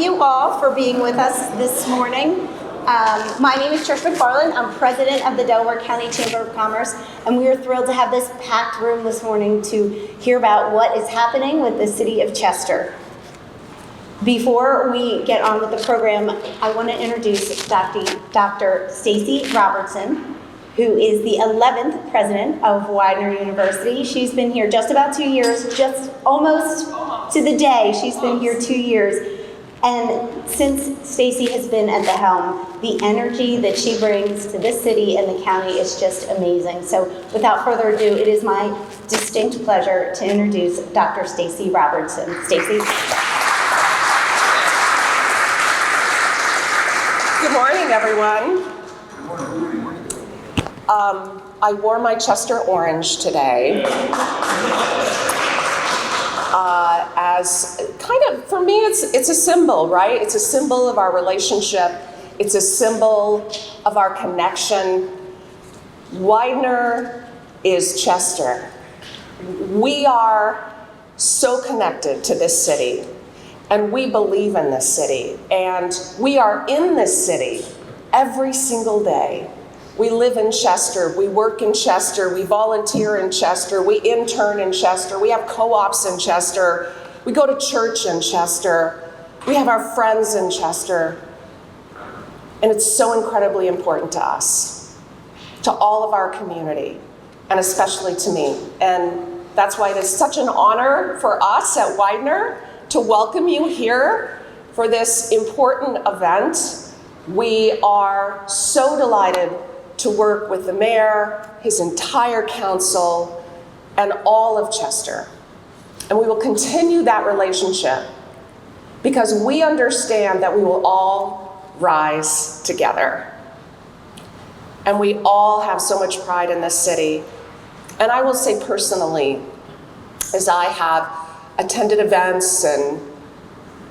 you all for being with us this morning. My name is Trish McFarland. I'm president of the Delaware County Chamber of Commerce, and we are thrilled to have this packed room this morning to hear about what is happening with the city of Chester. Before we get on with the program, I want to introduce Dr. Stacy Robertson, who is the 11th president of Widener University. She's been here just about 2 years, just almost to the day. She's been here 2 years. And since Stacy has been at the helm, the energy that she brings to this city and the county is just amazing. So without further ado, it is my distinct pleasure to introduce Dr. Stacy Robertson. Stacy. Good morning, everyone. I wore my Chester orange today. As kind of, for me, it's a symbol, right? It's a symbol of our relationship. It's a symbol of our connection. Widener is Chester. We are so connected to this city, and we believe in this city, and we are in this city every single day. We live in Chester, we work in Chester, we volunteer in Chester, we intern in Chester, we have co-ops in Chester, we go to church in Chester, we have our friends in Chester, and it's so incredibly important to us, to all of our community, and especially to me. And that's why it is such an honor for us at Widener to welcome you here for this important event. We are so delighted to work with the mayor, his entire council, and all of Chester. And we will continue that relationship because we understand that we will all rise together. And we all have so much pride in this city. And I will say personally, as I have attended events and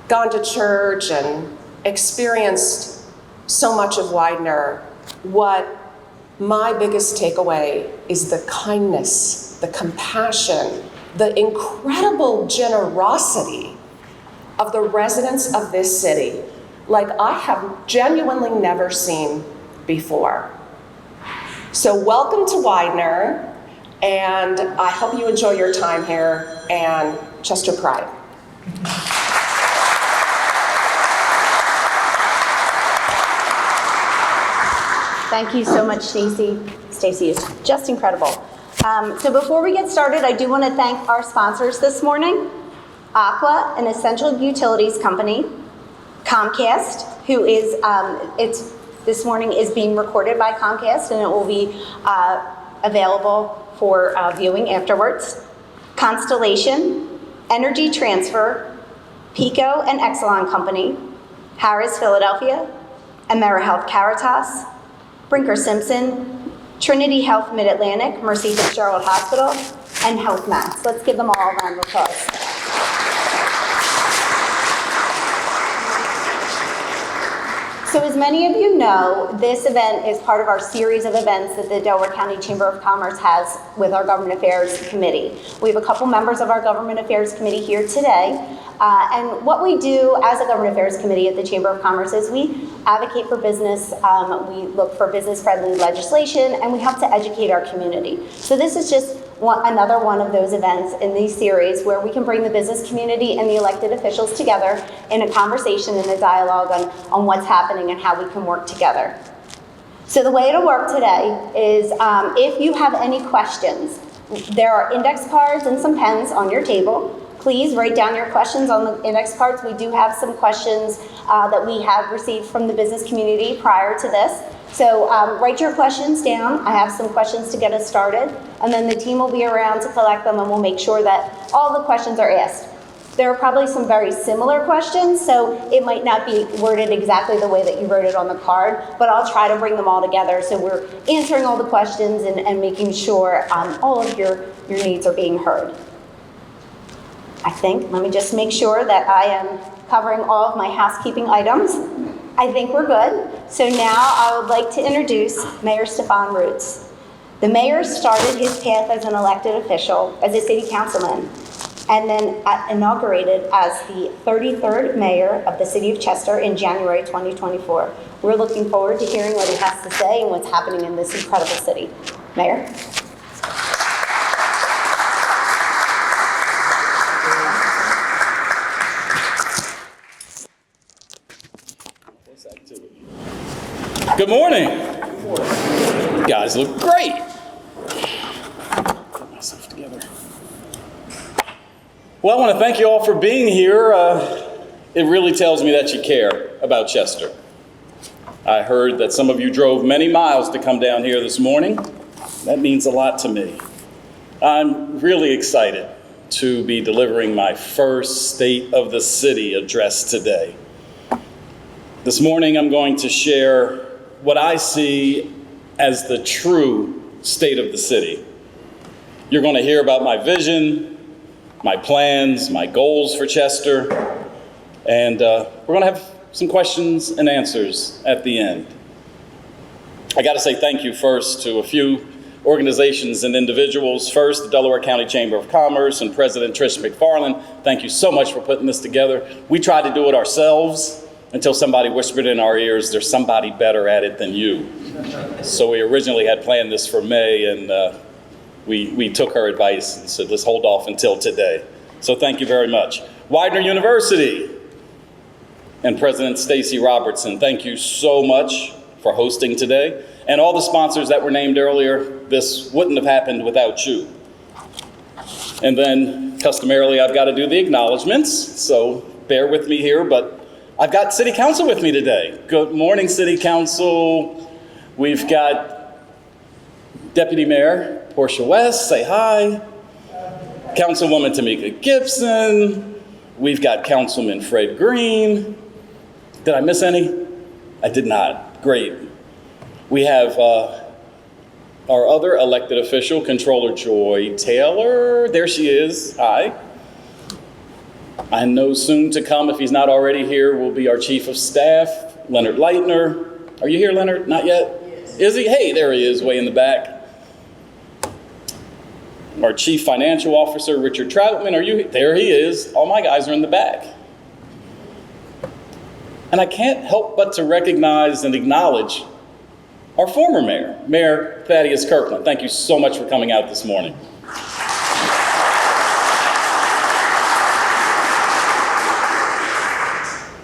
gone to church and experienced so much of Widener, what my biggest takeaway is the kindness, the compassion, the incredible generosity of the residents of this city, like I have genuinely never seen before. So welcome to Widener, and I hope you enjoy your time here, and Chester Pride. Thank you so much, Stacy. Stacy is just incredible. So before we get started, I do want to thank our sponsors this morning: Aqua, an essential utilities company; Comcast, who is this morning is being recorded by Comcast, and it will be available for viewing afterwards; Constellation, Energy Transfer, Pico and Exelon Company, Harris Philadelphia, AmeriHealth Caritas, Brinker Simpson, Trinity Health Mid-Atlantic, Mercy Fitzgerald Hospital, and Health Max. Let's give them all a round of applause. So as many of you know, this event is part of our series of events that the Delaware County Chamber of Commerce has with our Government Affairs Committee. We have a couple members of our Government Affairs Committee here today. And what we do as a Government Affairs Committee at the Chamber of Commerce is we advocate for business, we look for business-friendly legislation, and we help to educate our community. So this is just another one of those events in these series where we can bring the business community and the elected officials together in a conversation and a dialogue on what's happening and how we can work together. So the way it'll work today is if you have any questions, there are index cards and some pens on your table. Please write down your questions on the index cards. We do have some questions that we have received from the business community prior to this. So write your questions down. I have some questions to get us started, and then the team will be around to collect them, and we'll make sure that all the questions are asked. There are probably some very similar questions, so it might not be worded exactly the way that you wrote it on the card, but I'll try to bring them all together so we're answering all the questions and making sure all of your needs are being heard. Let me just make sure that I am covering all of my housekeeping items. I think we're good. So now I would like to introduce Mayor Stefan Roots. The mayor started his path as an elected official, as a city councilman. and then inaugurated as the 33rd mayor of the city of Chester in January 2024. We're looking forward to hearing what he has to say and what's happening in this incredible city. Mayor? Good morning. You guys look great. Get myself together. Well, I want to thank you all for being here. It really tells me that you care about Chester. I heard that some of you drove many miles to come down here this morning. That means a lot to me. I'm really excited to be delivering my first State of the City address today. This morning, I'm going to share what I see as the true state of the city. You're going to hear about my vision, my plans, my goals for Chester, and we're going to have some questions and answers at the end. I got to say thank you first to a few organizations and individuals. First, the Delaware County Chamber of Commerce and President Trish McFarland. Thank you so much for putting this together. We tried to do it ourselves until somebody whispered in our ears, there's somebody better at it than you. So we originally had planned this for May, and we took her advice and said, let's hold off until today. So thank you very much. Widener University and President Stacy Robertson, thank you so much for hosting today. And all the sponsors that were named earlier, this wouldn't have happened without you. And then customarily, I've got to do the acknowledgements, so bear with me here, but I've got City Council with me today. Good morning, City Council. We've got Deputy Mayor Portia West, say hi. Councilwoman Tamika Gibson. We've got Councilman Fred Green. Did I miss any? I did not. Great. We have our other elected official, Controller Joy Taylor. There she is. Hi. I know soon to come, if he's not already here, will be our Chief of Staff, Leonard Leitner. Are you here, Leonard? Not yet? Yes. Is he? Hey, there he is, way in the back. Our Chief Financial Officer, Richard Troutman. Are you? There he is. All my guys are in the back. And I can't help but to recognize and acknowledge our former mayor, Mayor Thaddeus Kirkland. Thank you so much for coming out this morning.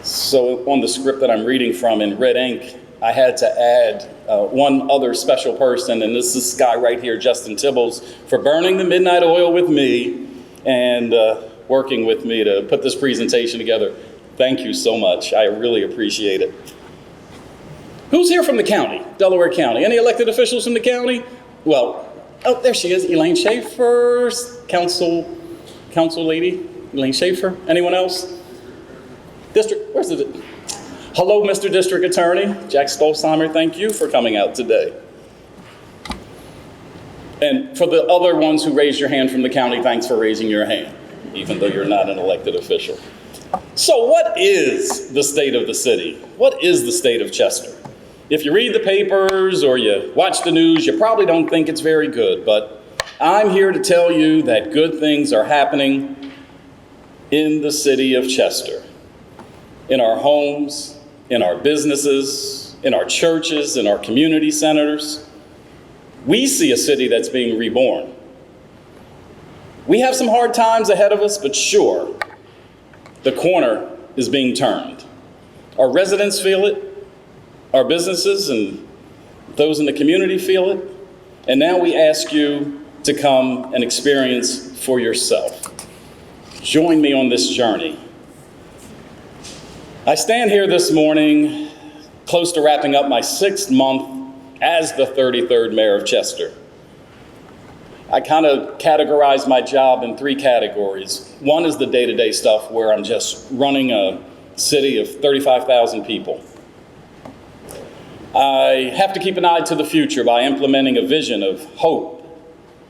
So on the script that I'm reading from in red ink, I had to add one other special person, and this is this guy right here, Justin Tibbles, for burning the midnight oil with me and working with me to put this presentation together. Thank you so much. I really appreciate it. Who's here from the county, Delaware County? Any elected officials from the county? Well, oh, there she is, Elaine Schaefer, council lady, Elaine Schaefer. Anyone else? District, where's it? Hello, Mr. District Attorney, Jack Stolzheimer, thank you for coming out today. And for the other ones who raised your hand from the county, thanks for raising your hand, even though you're not an elected official. So what is the state of the city? What is the state of Chester? If you read the papers or you watch the news, you probably don't think it's very good, but I'm here to tell you that good things are happening in the city of Chester. In our homes, in our businesses, in our churches, in our community centers. We see a city that's being reborn. We have some hard times ahead of us, but sure, the corner is being turned. Our residents feel it, our businesses and those in the community feel it, and now we ask you to come and experience for yourself. Join me on this journey. I stand here this morning close to wrapping up my 6th month as the 33rd mayor of Chester. I kind of categorize my job in 3 categories. One is the day-to-day stuff where I'm just running a city of 35,000 people. I have to keep an eye to the future by implementing a vision of hope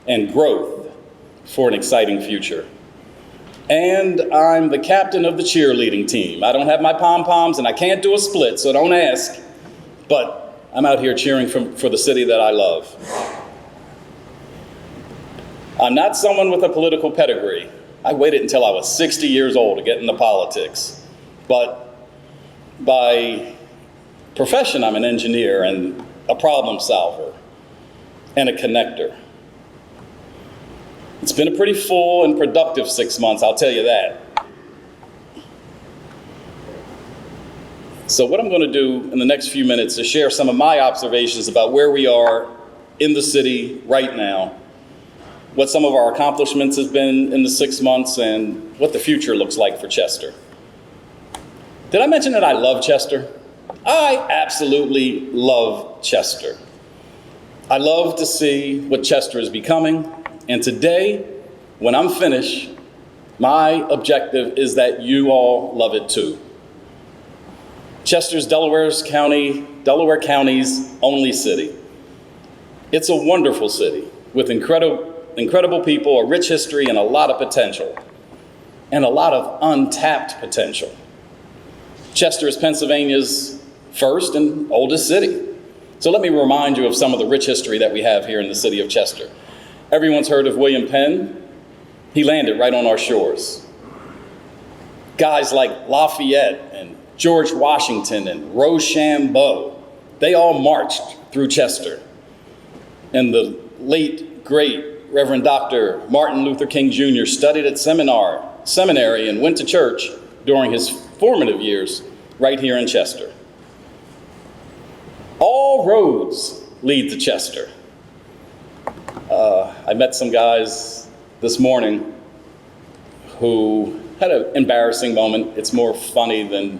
and growth for an exciting future. And I'm the captain of the cheerleading team. I don't have my pom-poms and I can't do a split, so don't ask. But I'm out here cheering for the city that I love. I'm not someone with a political pedigree. I waited until I was 60 years old to get into politics. But by profession, I'm an engineer and a problem solver and a connector. It's been a pretty full and productive 6 months, I'll tell you that. So what I'm going to do in the next few minutes is share some of my observations about where we are in the city right now, what some of our accomplishments have been in the 6 months, and what the future looks like for Chester. Did I mention that I love Chester? I absolutely love Chester. I love to see what Chester is becoming, and today, when I'm finished, my objective is that you all love it too. Chester's Delaware County's only city. It's a wonderful city with incredible people, a rich history, and a lot of potential, and a lot of untapped potential. Chester is Pennsylvania's first and oldest city. So let me remind you of some of the rich history that we have here in the city of Chester. Everyone's heard of William Penn. He landed right on our shores. Guys like Lafayette and George Washington and Rochambeau, they all marched through Chester. And the late, great Reverend Dr. Martin Luther King Jr. studied at seminary and went to church during his formative years right here in Chester. All roads lead to Chester. I met some guys this morning who had an embarrassing moment. It's more funny than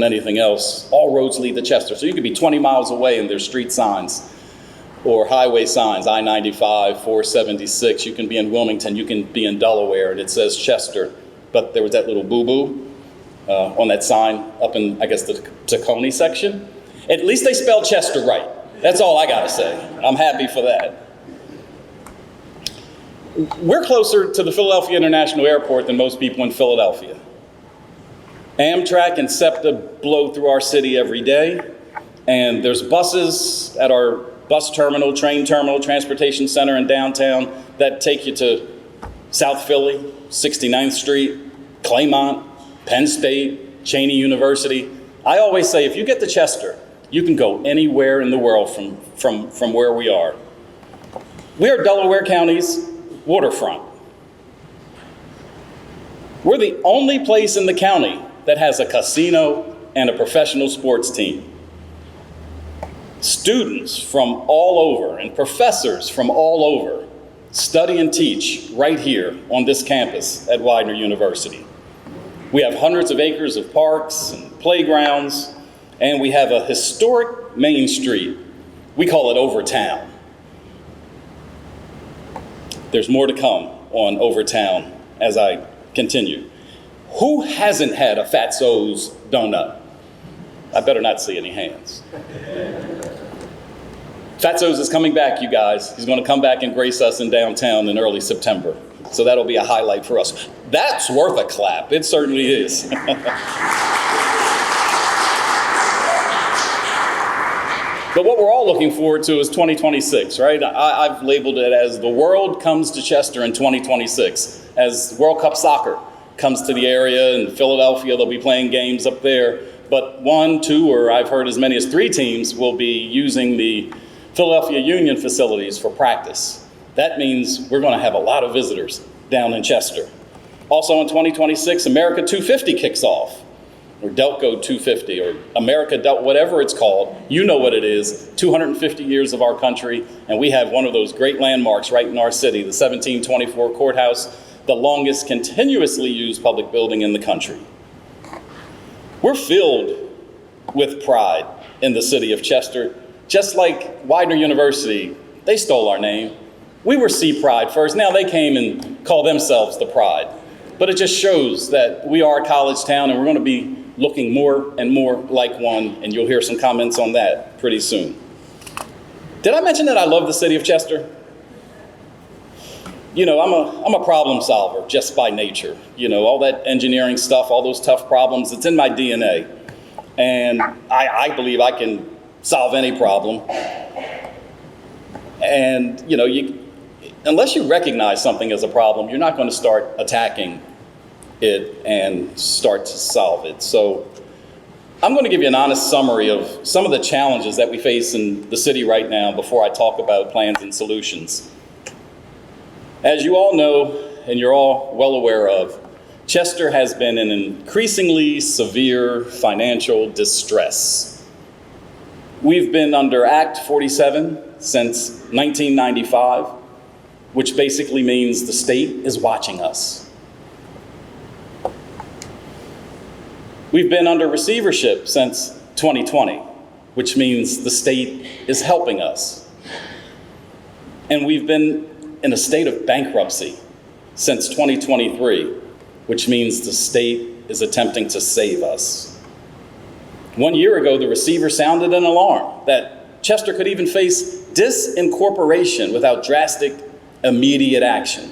anything else. All roads lead to Chester. So you could be 20 miles away and there's street signs or highway signs, I-95, 476. You can be in Wilmington, you can be in Delaware, and it says Chester. But there was that little boo-boo on that sign up in, I guess, the Tacony section. At least they spelled Chester right. That's all I gotta say. I'm happy for that. We're closer to the Philadelphia International Airport than most people in Philadelphia. Amtrak and SEPTA blow through our city every day, and there's buses at our bus terminal, train terminal, transportation center in downtown that take you to South Philly, 69th Street, Claymont, Penn State, Cheney University. I always say if you get to Chester, you can go anywhere in the world from where we are. We are Delaware County's waterfront. We're the only place in the county that has a casino and a professional sports team. Students from all over and professors from all over study and teach right here on this campus at Widener University. We have hundreds of acres of parks and playgrounds, and we have a historic main street. We call it Overtown. There's more to come on Overtown as I continue. Who hasn't had a Fatso's donut? I better not see any hands. Fatso's is coming back, you guys. He's going to come back and grace us in downtown in early September. So that'll be a highlight for us. That's worth a clap. It certainly is. But what we're all looking forward to is 2026, right? I've labeled it as the world comes to Chester in 2026. As World Cup soccer comes to the area in Philadelphia, they'll be playing games up there. But 1, 2, or I've heard as many as 3 teams will be using the Philadelphia Union facilities for practice. That means we're going to have a lot of visitors down in Chester. Also in 2026, America 250 kicks off, or Delco 250, or America whatever it's called. You know what it is, 250 years of our country, and we have one of those great landmarks right in our city, the 1724 Courthouse, the longest continuously used public building in the country. We're filled with pride in the city of Chester. Just like Widener University, they stole our name. We were Sea Pride first. Now they came and call themselves the Pride. But it just shows that we are a college town, and we're going to be looking more and more like one, and you'll hear some comments on that pretty soon. Did I mention that I love the city of Chester? You know, I'm a problem solver just by nature. You know, all that engineering stuff, all those tough problems, it's in my DNA. And I believe I can solve any problem. And, you know, unless you recognize something as a problem, you're not going to start attacking it and start to solve it. So I'm going to give you an honest summary of some of the challenges that we face in the city right now before I talk about plans and solutions. As you all know, and you're all well aware of, Chester has been in increasingly severe financial distress. We've been under Act 47 since 1995, which basically means the state is watching us. We've been under receivership since 2020, which means the state is helping us. And we've been in a state of bankruptcy since 2023, which means the state is attempting to save us. 1 year ago, the receiver sounded an alarm that Chester could even face disincorporation without drastic, immediate action.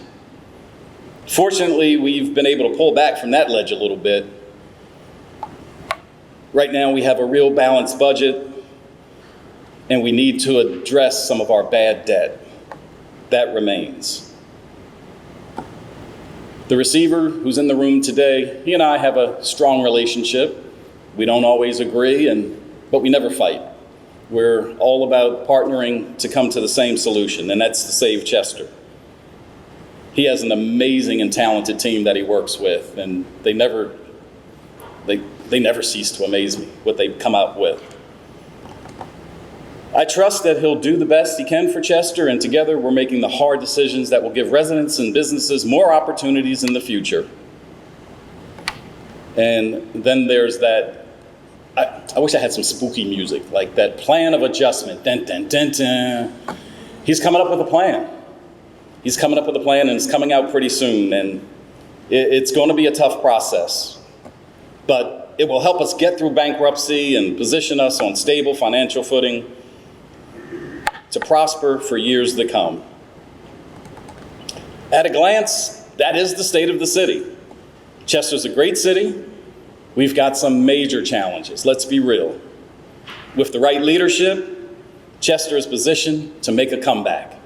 Fortunately, we've been able to pull back from that ledge a little bit. Right now, we have a real balanced budget, and we need to address some of our bad debt. That remains. The receiver who's in the room today, he and I have a strong relationship. We don't always agree, but we never fight. We're all about partnering to come to the same solution, and that's to save Chester. He has an amazing and talented team that he works with, and they never cease to amaze me, what they come out with. I trust that he'll do the best he can for Chester, and together we're making the hard decisions that will give residents and businesses more opportunities in the future. And then there's that, I wish I had some spooky music, like that plan of adjustment. Dun, dun, dun, dun. He's coming up with a plan. He's coming up with a plan, and it's coming out pretty soon. And it's going to be a tough process, but it will help us get through bankruptcy and position us on stable financial footing to prosper for years to come. At a glance, that is the state of the city. Chester's a great city. We've got some major challenges, let's be real. With the right leadership, Chester is positioned to make a comeback.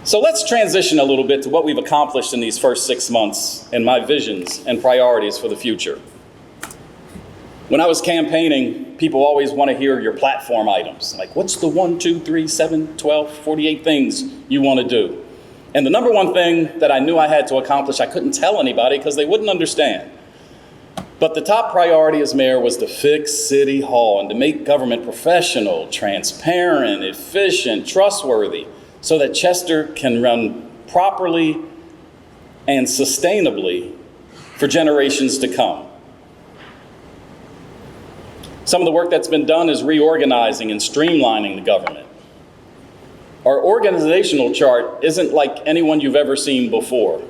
So let's transition a little bit to what we've accomplished in these first 6 months and my visions and priorities for the future. When I was campaigning, people always want to hear your platform items. Like, what's the 1, 2, 3, 7, 12, 48 things you want to do? And the number one thing that I knew I had to accomplish, I couldn't tell anybody because they wouldn't understand. But the top priority as mayor was to fix City Hall and to make government professional, transparent, efficient, trustworthy, so that Chester can run properly and sustainably for generations to come. Some of the work that's been done is reorganizing and streamlining the government. Our organizational chart isn't like anyone you've ever seen before.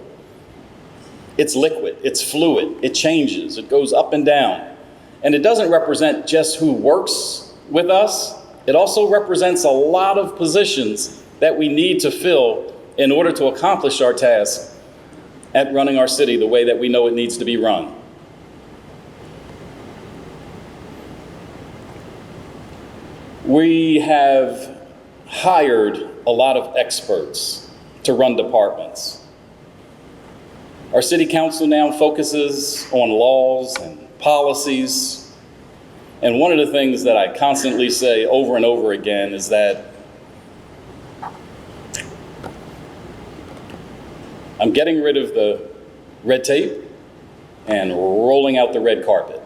It's liquid, it's fluid, it changes, it goes up and down. And it doesn't represent just who works with us, it also represents a lot of positions that we need to fill in order to accomplish our task at running our city the way that we know it needs to be run. We have hired a lot of experts to run departments. Our city council now focuses on laws and policies. And one of the things that I constantly say over and over again is that I'm getting rid of the red tape and rolling out the red carpet.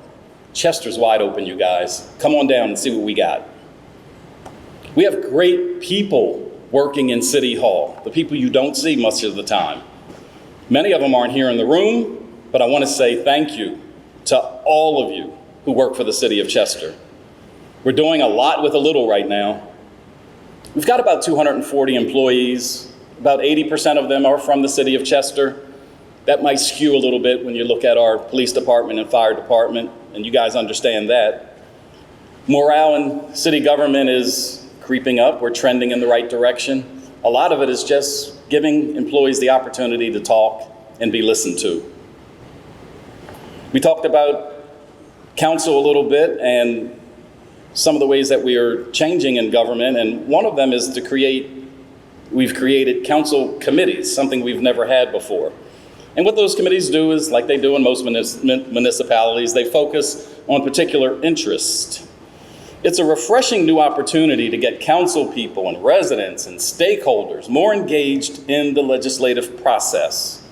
Chester's wide open, you guys. Come on down and see what we got. We have great people working in City Hall, the people you don't see much of the time. Many of them aren't here in the room, but I want to say thank you to all of you who work for the city of Chester. We're doing a lot with a little right now. We've got about 240 employees. About 80% of them are from the city of Chester. That might skew a little bit when you look at our police department and fire department, and you guys understand that. Morale in city government is creeping up. We're trending in the right direction. A lot of it is just giving employees the opportunity to talk and be listened to. We talked about council a little bit and some of the ways that we are changing in government, and one of them is to create We've created council committees, something we've never had before. And what those committees do is, like they do in most municipalities, they focus on particular interests. It's a refreshing new opportunity to get council people and residents and stakeholders more engaged in the legislative process.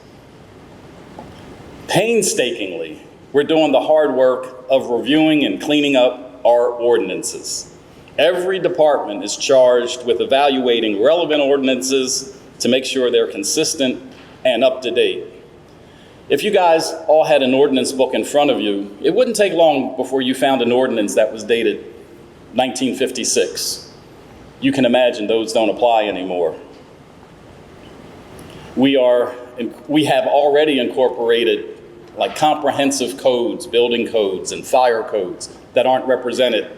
Painstakingly, we're doing the hard work of reviewing and cleaning up our ordinances. Every department is charged with evaluating relevant ordinances to make sure they're consistent and up to date. If you guys all had an ordinance book in front of you, it wouldn't take long before you found an ordinance that was dated 1956. You can imagine those don't apply anymore. We have already incorporated like comprehensive codes, building codes and fire codes that aren't represented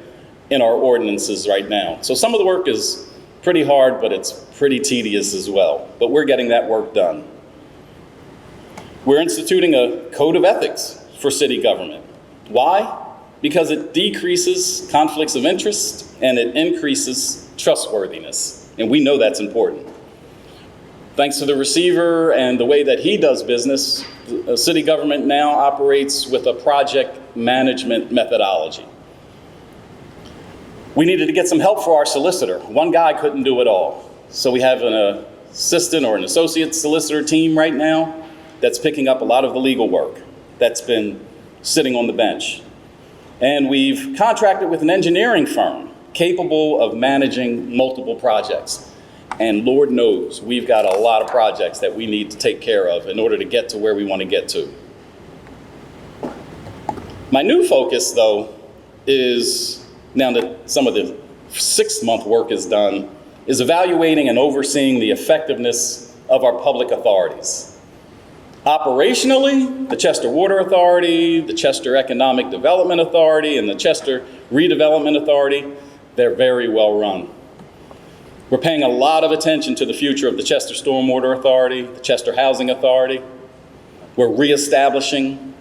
in our ordinances right now. So some of the work is pretty hard, but it's pretty tedious as well. But we're getting that work done. We're instituting a code of ethics for city government. Why? Because it decreases conflicts of interest and it increases trustworthiness. And we know that's important. Thanks to the receiver and the way that he does business, city government now operates with a project management methodology. We needed to get some help for our solicitor. One guy couldn't do it all. So we have an assistant or an associate solicitor team right now that's picking up a lot of the legal work that's been sitting on the bench. And we've contracted with an engineering firm capable of managing multiple projects. And Lord knows, we've got a lot of projects that we need to take care of in order to get to where we want to get to. My new focus, though, is, now that some of the 6-month work is done, is evaluating and overseeing the effectiveness of our public authorities. Operationally, the Chester Water Authority, the Chester Economic Development Authority, and the Chester Redevelopment Authority, they're very well run. We're paying a lot of attention to the future of the Chester Stormwater Authority, the Chester Housing Authority. We're reestablishing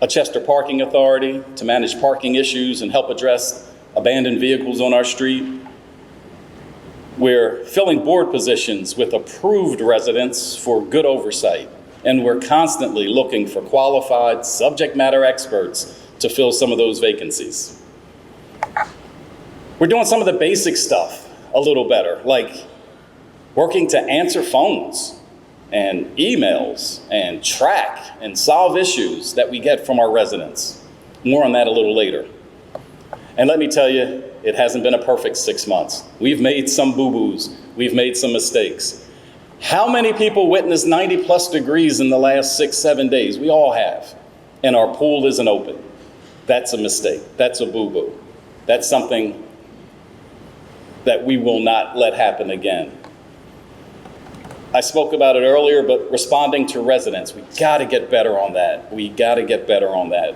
a Chester Parking Authority to manage parking issues and help address abandoned vehicles on our street. We're filling board positions with approved residents for good oversight. And we're constantly looking for qualified subject matter experts to fill some of those vacancies. We're doing some of the basic stuff a little better, like working to answer phones and emails and track and solve issues that we get from our residents. More on that a little later. And let me tell you, it hasn't been a perfect 6 months. We've made some boo-boos. We've made some mistakes. How many people witnessed 90+ degrees in the last 6-7 days? We all have. And our pool isn't open. That's a mistake. That's a boo-boo. That's something that we will not let happen again. I spoke about it earlier, but responding to residents, we gotta get better on that. We gotta get better on that.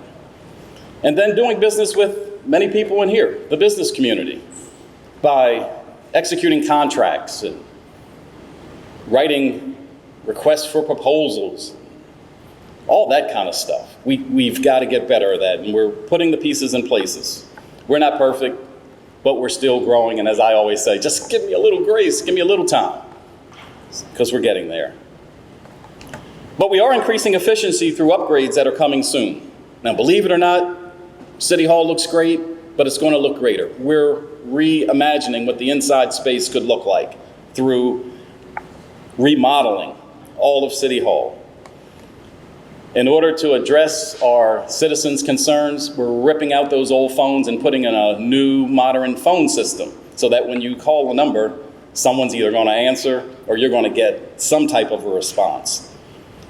And then doing business with many people in here, the business community, by executing contracts and writing requests for proposals, all that kind of stuff. We've got to get better at that, and we're putting the pieces in places. We're not perfect, but we're still growing, and as I always say, just give me a little grace, give me a little time, because we're getting there. But we are increasing efficiency through upgrades that are coming soon. Now, believe it or not, City Hall looks great, but it's going to look greater. We're reimagining what the inside space could look like through remodeling all of City Hall. In order to address our citizens' concerns, we're ripping out those old phones and putting in a new modern phone system so that when you call a number, someone's either going to answer or you're going to get some type of a response.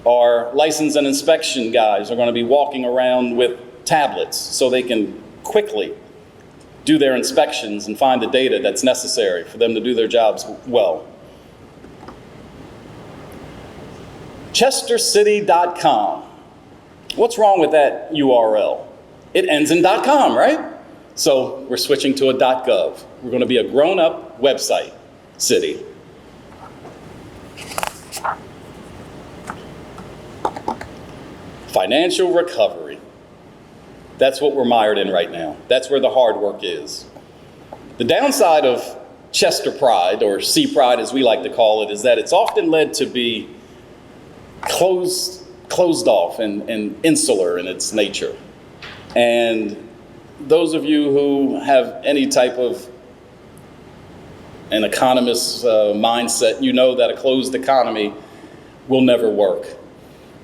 Our license and inspection guys are going to be walking around with tablets so they can quickly do their inspections and find the data that's necessary for them to do their jobs well. ChesterCity.com. What's wrong with that URL? It ends in .com, right? So we're switching to a .gov. We're going to be a grown-up website city. Financial recovery. That's what we're mired in right now. That's where the hard work is. The downside of Chester pride, or sea pride as we like to call it, is that it's often led to be closed off and insular in its nature. And those of you who have any type of an economist's mindset, you know that a closed economy will never work.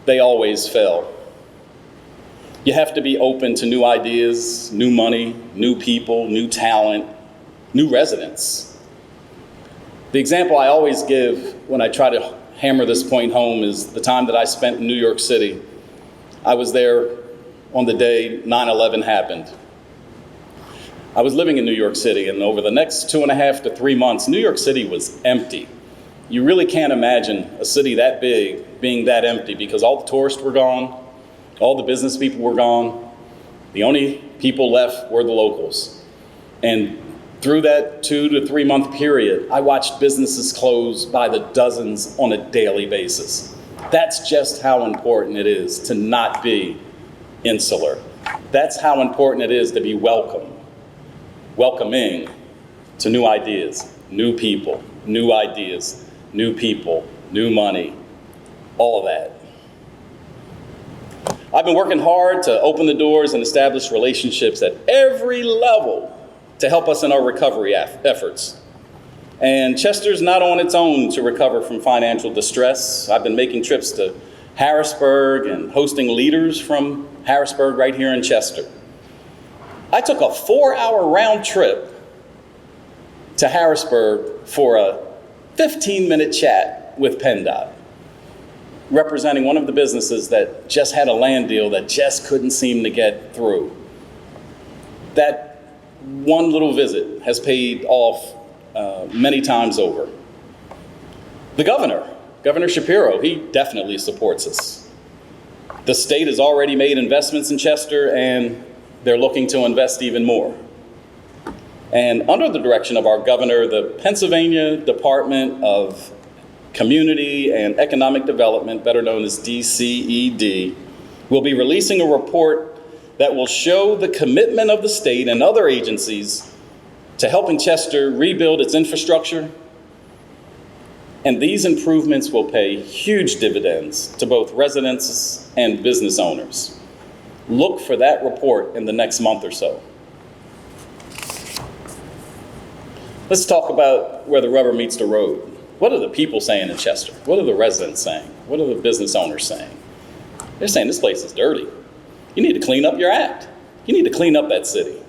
They always fail. You have to be open to new ideas, new money, new people, new talent, new residents. The example I always give when I try to hammer this point home is the time that I spent in New York City. I was there on the day 9/11 happened. I was living in New York City, and over the next 2.5 to 3 months, New York City was empty. You really can't imagine a city that big being that empty, because all the tourists were gone, all the business people were gone. The only people left were the locals. And through that 2 to 3 month period, I watched businesses close by the dozens on a daily basis. That's just how important it is to not be insular. That's how important it is to be welcoming to new ideas, new people, new ideas, new people, new money, all of that. I've been working hard to open the doors and establish relationships at every level to help us in our recovery efforts. And Chester's not on its own to recover from financial distress. I've been making trips to Harrisburg and hosting leaders from Harrisburg right here in Chester. I took a 4-hour round trip to Harrisburg for a 15-minute chat with PennDOT, representing one of the businesses that just had a land deal that just couldn't seem to get through. That one little visit has paid off many times over. The Governor Shapiro, he definitely supports us. The state has already made investments in Chester, and they're looking to invest even more. And under the direction of our governor, the Pennsylvania Department of Community and Economic Development, better known as DCED, will be releasing a report that will show the commitment of the state and other agencies to helping Chester rebuild its infrastructure. And these improvements will pay huge dividends to both residents and business owners. Look for that report in the next month or so. Let's talk about where the rubber meets the road. What are the people saying in Chester? What are the residents saying? What are the business owners saying? They're saying this place is dirty. You need to clean up your act. You need to clean up that city.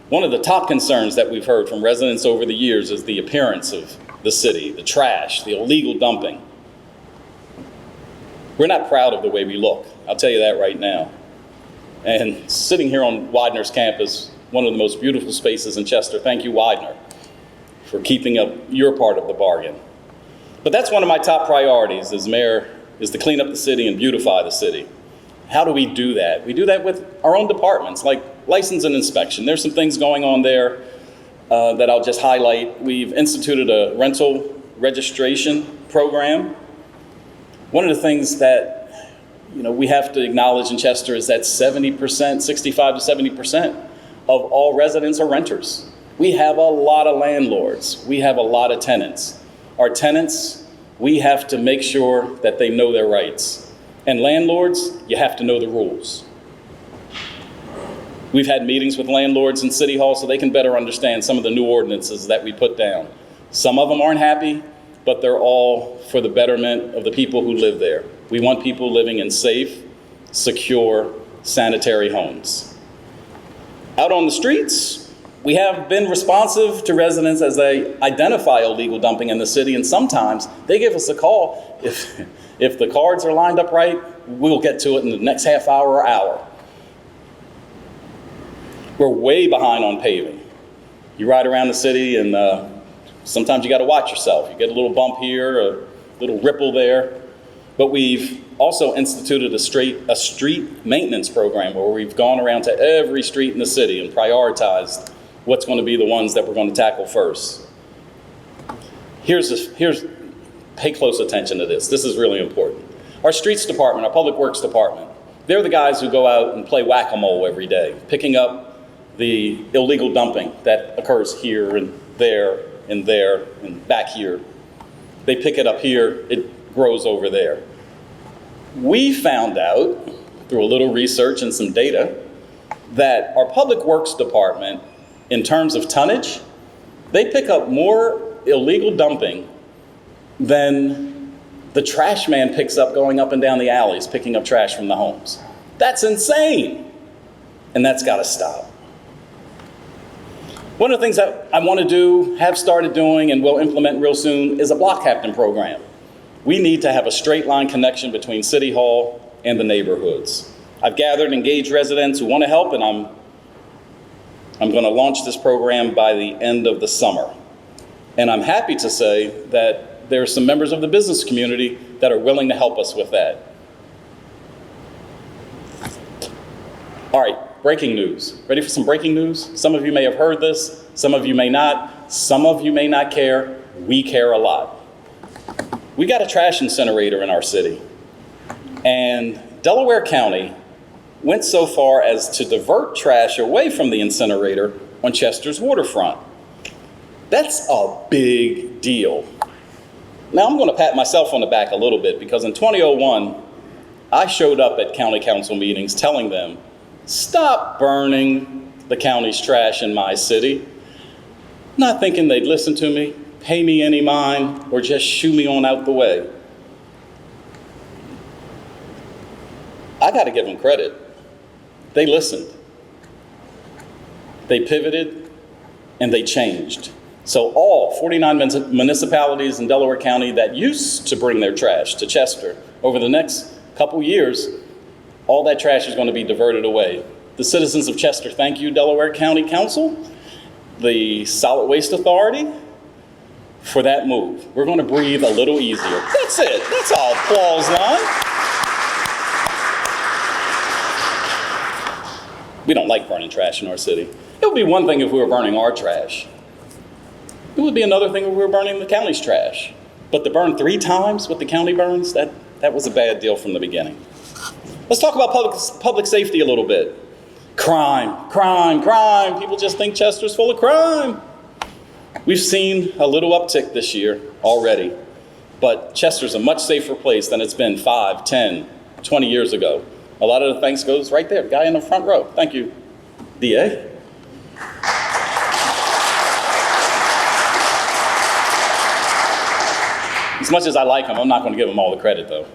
One of the top concerns that we've heard from residents over the years is the appearance of the city, the trash, the illegal dumping. We're not proud of the way we look. I'll tell you that right now. And sitting here on Widener's campus, one of the most beautiful spaces in Chester, thank you, Widener, for keeping up your part of the bargain. But that's one of my top priorities as mayor, is to clean up the city and beautify the city. How do we do that? We do that with our own departments, like license and inspection. There's some things going on there that I'll just highlight. We've instituted a rental registration program. One of the things that we have to acknowledge in Chester is that 70%, 65 to 70% of all residents are renters. We have a lot of landlords. We have a lot of tenants. Our tenants, we have to make sure that they know their rights. And landlords, you have to know the rules. We've had meetings with landlords in City Hall so they can better understand some of the new ordinances that we put down. Some of them aren't happy, but they're all for the betterment of the people who live there. We want people living in safe, secure, sanitary homes. Out on the streets, we have been responsive to residents as they identify illegal dumping in the city, and sometimes they give us a call. If the cards are lined up right, we'll get to it in the next half hour or hour. We're way behind on paving. You ride around the city and sometimes you got to watch yourself. You get a little bump here, a little ripple there. But we've also instituted a street maintenance program where we've gone around to every street in the city and prioritized what's going to be the ones that we're going to tackle first. Pay close attention to this. This is really important. Our streets department, our public works department, they're the guys who go out and play whack-a-mole every day, picking up the illegal dumping that occurs here and there and there and back here. They pick it up here, it grows over there. We found out through a little research and some data that our Public Works Department, in terms of tonnage, they pick up more illegal dumping than the trash man picks up going up and down the alleys, picking up trash from the homes. That's insane. And that's got to stop. One of the things that I want to do, have started doing, and will implement real soon is a block captain program. We need to have a straight line connection between City Hall and the neighborhoods. I've gathered engaged residents who want to help, and I'm going to launch this program by the end of the summer. And I'm happy to say that there are some members of the business community that are willing to help us with that. All right, breaking news. Ready for some breaking news? Some of you may have heard this, some of you may not. Some of you may not care. We care a lot. We got a trash incinerator in our city. And Delaware County went so far as to divert trash away from the incinerator on Chester's waterfront. That's a big deal. Now I'm going to pat myself on the back a little bit because in 2001, I showed up at county council meetings telling them, stop burning the county's trash in my city. Not thinking they'd listen to me, pay me any mind, or just shoo me on out the way. I got to give them credit. They listened. They pivoted, and they changed. So all 49 municipalities in Delaware County that used to bring their trash to Chester, over the next couple years, all that trash is going to be diverted away. The citizens of Chester, thank you, Delaware County Council, the Solid Waste Authority, for that move. We're going to breathe a little easier. That's it. That's all. Applause line. We don't like burning trash in our city. It would be one thing if we were burning our trash. It would be another thing if we were burning the county's trash. But to burn 3 times what the county burns, that was a bad deal from the beginning. Let's talk about public safety a little bit. Crime, crime, crime. People just think Chester's full of crime. We've seen a little uptick this year already, but Chester's a much safer place than it's been 5, 10, 20 years ago. A lot of the thanks goes right there, guy in the front row. Thank you, DA. As much as I like him, I'm not going to give him all the credit though.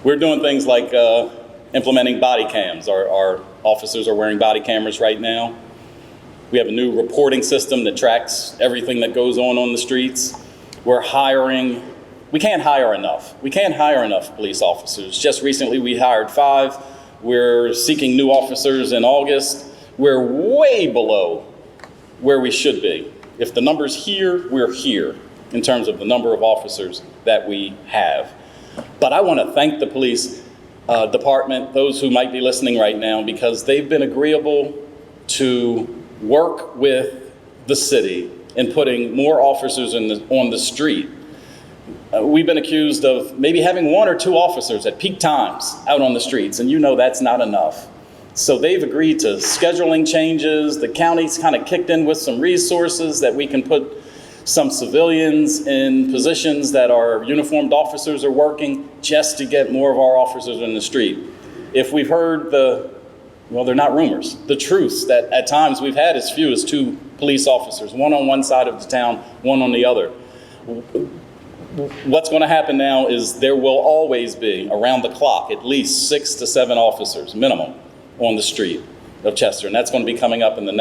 We're doing things like implementing body cams. Our officers are wearing body cameras right now. We have a new reporting system that tracks everything that goes on the streets. We're hiring. We can't hire enough. We can't hire enough police officers. Just recently we hired 5. We're seeking new officers in August. We're way below where we should be. If the number's here, we're here in terms of the number of officers that we have. But I want to thank the police department, those who might be listening right now, because they've been agreeable to work with the city in putting more officers on the street. We've been accused of maybe having 1 or 2 officers at peak times out on the streets, and you know that's not enough. So they've agreed to scheduling changes. The county's kind of kicked in with some resources that we can put some civilians in positions that our uniformed officers are working just to get more of our officers in the street. If we've heard well, they're not rumors, the truths that at times we've had as few as 2 police officers, 1 on one side of the town, 1 on the other. What's going to happen now is there will always be, around the clock, at least 6 to 7 officers minimum on the street of Chester, and that's going to be coming up in the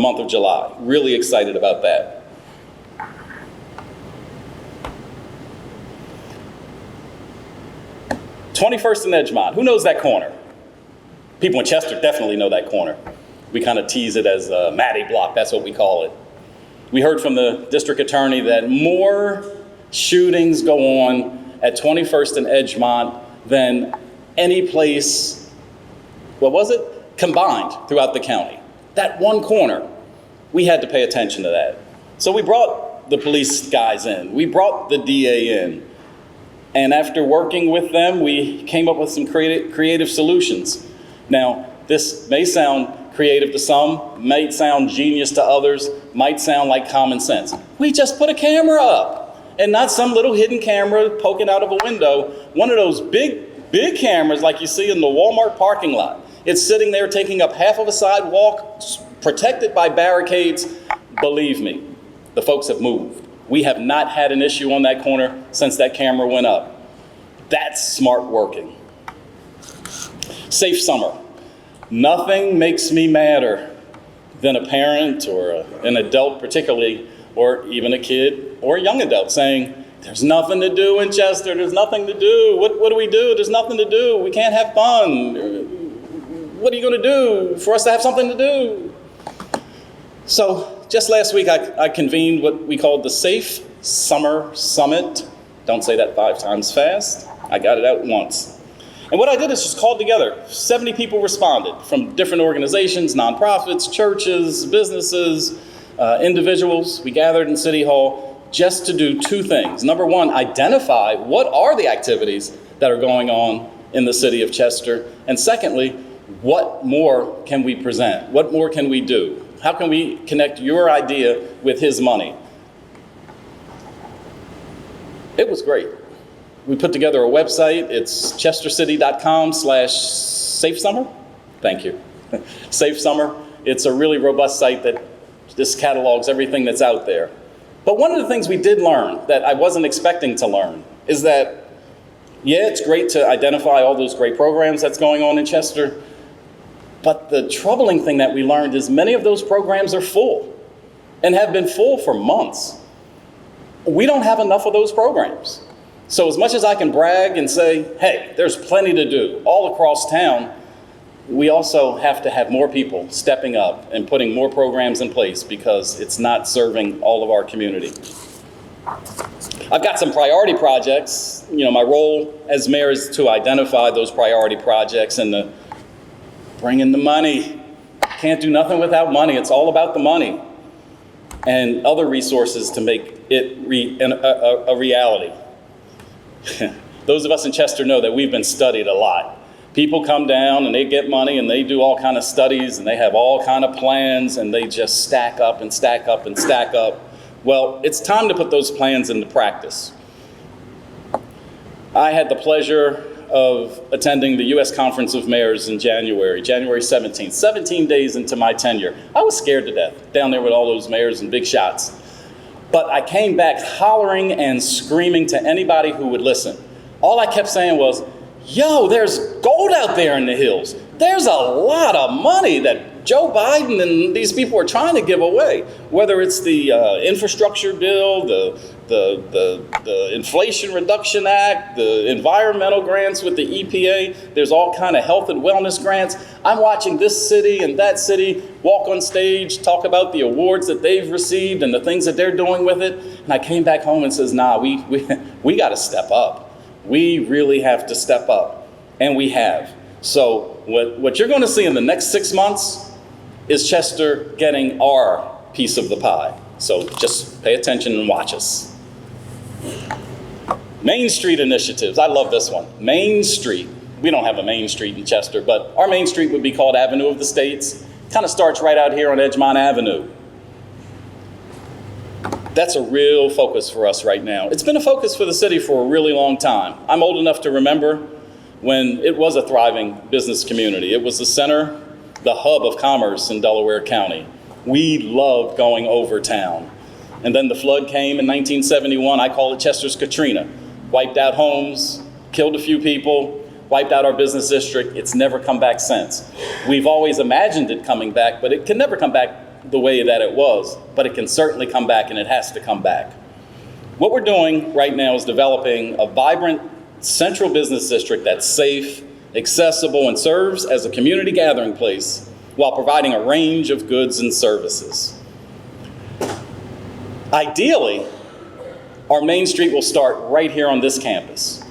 month of July. Really excited about that. 21st and Edgemont. Who knows that corner? People in Chester definitely know that corner. We kind of tease it as Matty Block. That's what we call it. We heard from the district attorney that more shootings go on at 21st and Edgemont than any place, combined throughout the county. That one corner, we had to pay attention to that. So we brought the police guys in. We brought the DA in. And after working with them, we came up with some creative solutions. Now, this may sound creative to some, might sound genius to others, might sound like common sense. We just put a camera up, and not some little hidden camera poking out of a window, one of those big cameras like you see in the Walmart parking lot. It's sitting there taking up half of a sidewalk, protected by barricades. Believe me, the folks have moved. We have not had an issue on that corner since that camera went up. That's smart working. Safe summer. Nothing makes me madder than a parent or an adult particularly, or even a kid or a young adult saying, there's nothing to do in Chester, there's nothing to do. What do we do? There's nothing to do. We can't have fun. What are you going to do for us to have something to do? So just last week, I convened what we called the Safe Summer Summit. Don't say that 5 times fast. I got it out once. And what I did is just called together. 70 people responded from different organizations, nonprofits, churches, businesses, individuals. We gathered in City Hall just to do 2 things. Number 1, identify what are the activities that are going on in the city of Chester. And secondly, what more can we present? What more can we do? How can we connect your idea with his money? It was great. We put together a website. It's chestercity.com/safesummer. Thank you. Safe Summer. It's a really robust site that just catalogs everything that's out there. But one of the things we did learn that I wasn't expecting to learn is that, yeah, it's great to identify all those great programs that's going on in Chester, but the troubling thing that we learned is many of those programs are full and have been full for months. We don't have enough of those programs. So as much as I can brag and say, hey, there's plenty to do all across town, we also have to have more people stepping up and putting more programs in place because it's not serving all of our community. I've got some priority projects. You know, my role as mayor is to identify those priority projects and to bring in the money. Can't do nothing without money. It's all about the money and other resources to make it a reality. Those of us in Chester know that we've been studied a lot. People come down and they get money and they do all kind of studies and they have all kind of plans and they just stack up and stack up and stack up. Well, it's time to put those plans into practice. I had the pleasure of attending the U.S. Conference of Mayors in January 17th, 17 days into my tenure. I was scared to death down there with all those mayors and big shots. But I came back hollering and screaming to anybody who would listen. All I kept saying was, yo, there's gold out there in the hills. There's a lot of money that Joe Biden and these people are trying to give away, whether it's the infrastructure bill, the Inflation Reduction Act, the environmental grants with the EPA. There's all kind of health and wellness grants. I'm watching this city and that city walk on stage, talk about the awards that they've received and the things that they're doing with it. And I came back home and says, nah, we got to step up. We really have to step up, and we have. So what you're going to see in the next 6 months is Chester getting our piece of the pie. So just pay attention and watch us. Main Street initiatives. I love this one. Main Street. We don't have a Main Street in Chester, but our Main Street would be called Avenue of the States. Kind of starts right out here on Edgemont Avenue. That's a real focus for us right now. It's been a focus for the city for a really long time. I'm old enough to remember when it was a thriving business community. It was the center, the hub of commerce in Delaware County. We loved going over town. And then the flood came in 1971. I call it Chester's Katrina. Wiped out homes, killed a few people, wiped out our business district. It's never come back since. We've always imagined it coming back, but it can never come back the way that it was, but it can certainly come back, and it has to come back. What we're doing right now is developing a vibrant central business district that's safe, accessible, and serves as a community gathering place while providing a range of goods and services. Ideally, our Main Street will start right here on this campus.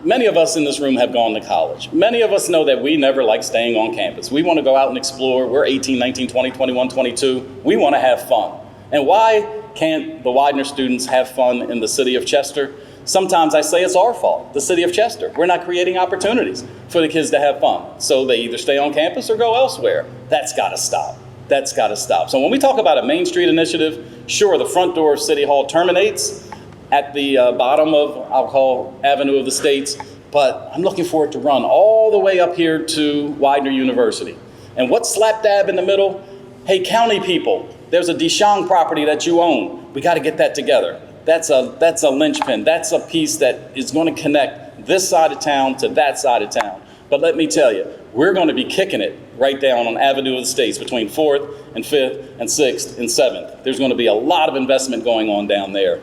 Many of us in this room have gone to college. Many of us know that we never like staying on campus. We want to go out and explore. We're 18, 19, 20, 21, 22. We want to have fun. And why can't the Widener students have fun in the city of Chester? Sometimes I say it's our fault, the city of Chester. We're not creating opportunities for the kids to have fun. So they either stay on campus or go elsewhere. That's got to stop. That's got to stop. So when we talk about a Main Street initiative, sure, the front door of City Hall terminates at the bottom of, I'll call, Avenue of the States, but I'm looking for it to run all the way up here to Widener University. And what's slap dab in the middle? Hey, county people, there's a Deschamps property that you own. We got to get that together. That's a linchpin. That's a piece that is going to connect this side of town to that side of town. But let me tell you, we're going to be kicking it right down on Avenue of the States between 4th and 5th and 6th and 7th. There's going to be a lot of investment going on down there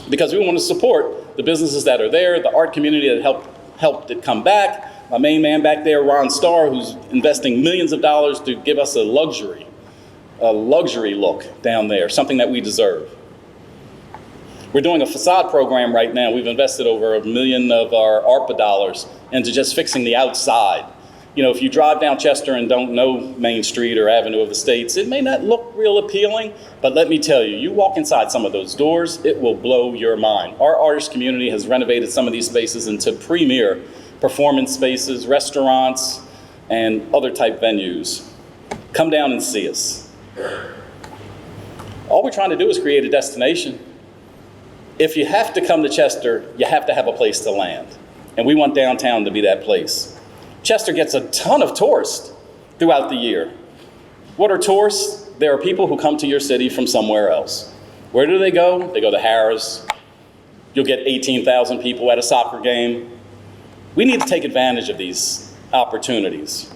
because we want to support the businesses that are there, the art community that helped it come back. My main man back there, Ron Starr, who's investing millions of dollars to give us a luxury look down there, something that we deserve. We're doing a facade program right now. We've invested over $1 million of our ARPA dollars into just fixing the outside. You know, if you drive down Chester and don't know Main Street or Avenue of the States, it may not look real appealing, but let me tell you, you walk inside some of those doors, it will blow your mind. Our artist community has renovated some of these spaces into premier performance spaces, restaurants, and other type venues. Come down and see us. All we're trying to do is create a destination. If you have to come to Chester, you have to have a place to land. And we want downtown to be that place. Chester gets a ton of tourists throughout the year. What are tourists? There are people who come to your city from somewhere else. Where do they go? They go to Harris. You'll get 18,000 people at a soccer game. We need to take advantage of these opportunities.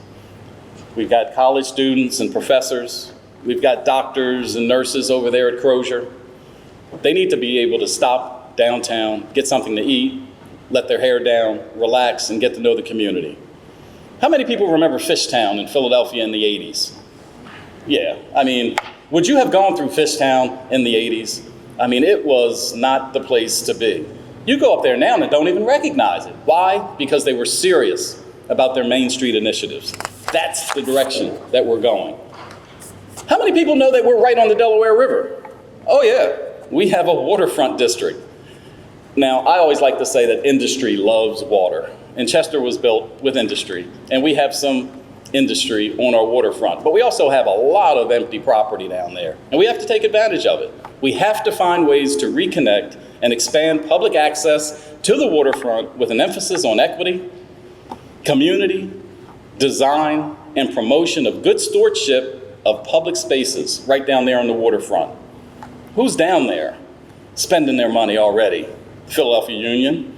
We've got college students and professors. We've got doctors and nurses over there at Crozier. They need to be able to stop downtown, get something to eat, let their hair down, relax, and get to know the community. How many people remember Fishtown in Philadelphia in the 80s? Yeah, I mean, would you have gone through Fishtown in the 80s? I mean, it was not the place to be. You go up there now and don't even recognize it. Why? Because they were serious about their Main Street initiatives. That's the direction that we're going. How many people know that we're right on the Delaware River? Oh yeah. We have a waterfront district. Now, I always like to say that industry loves water, and Chester was built with industry, and we have some industry on our waterfront, but we also have a lot of empty property down there, and we have to take advantage of it. We have to find ways to reconnect and expand public access to the waterfront with an emphasis on equity, community, design, and promotion of good stewardship of public spaces right down there on the waterfront. Who's down there spending their money already? Philadelphia Union.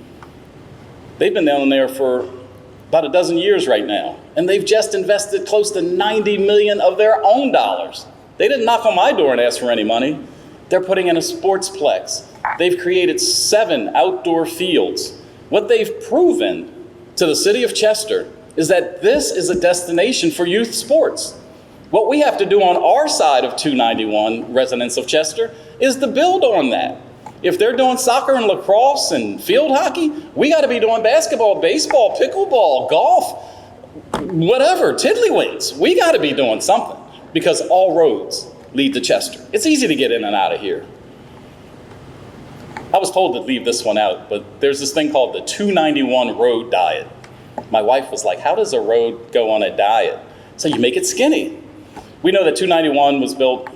They've been down there for about a dozen years right now, and they've just invested close to $90 million of their own dollars. They didn't knock on my door and ask for any money. They're putting in a sportsplex. They've created 7 outdoor fields. What they've proven to the city of Chester is that this is a destination for youth sports. What we have to do on our side of 291, residents of Chester, is to build on that. If they're doing soccer and lacrosse and field hockey, we got to be doing basketball, baseball, pickleball, golf, whatever, tiddlywinks. We got to be doing something because all roads lead to Chester. It's easy to get in and out of here. I was told to leave this one out, but there's this thing called the 291 road diet. My wife was like, how does a road go on a diet? So you make it skinny. We know that 291 was built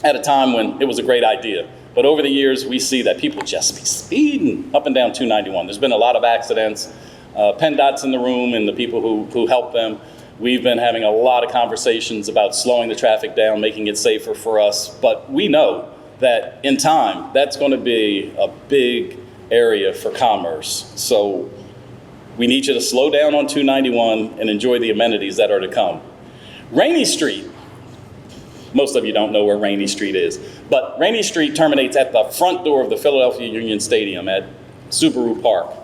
at a time when it was a great idea. But over the years, we see that people just be speeding up and down 291. There's been a lot of accidents. PennDOT's in the room and the people who help them. We've been having a lot of conversations about slowing the traffic down, making it safer for us. But we know that in time, that's going to be a big area for commerce. So we need you to slow down on 291 and enjoy the amenities that are to come. Rainey Street. Most of you don't know where Rainey Street is, but Rainey Street terminates at the front door of the Philadelphia Union Stadium at Subaru Park.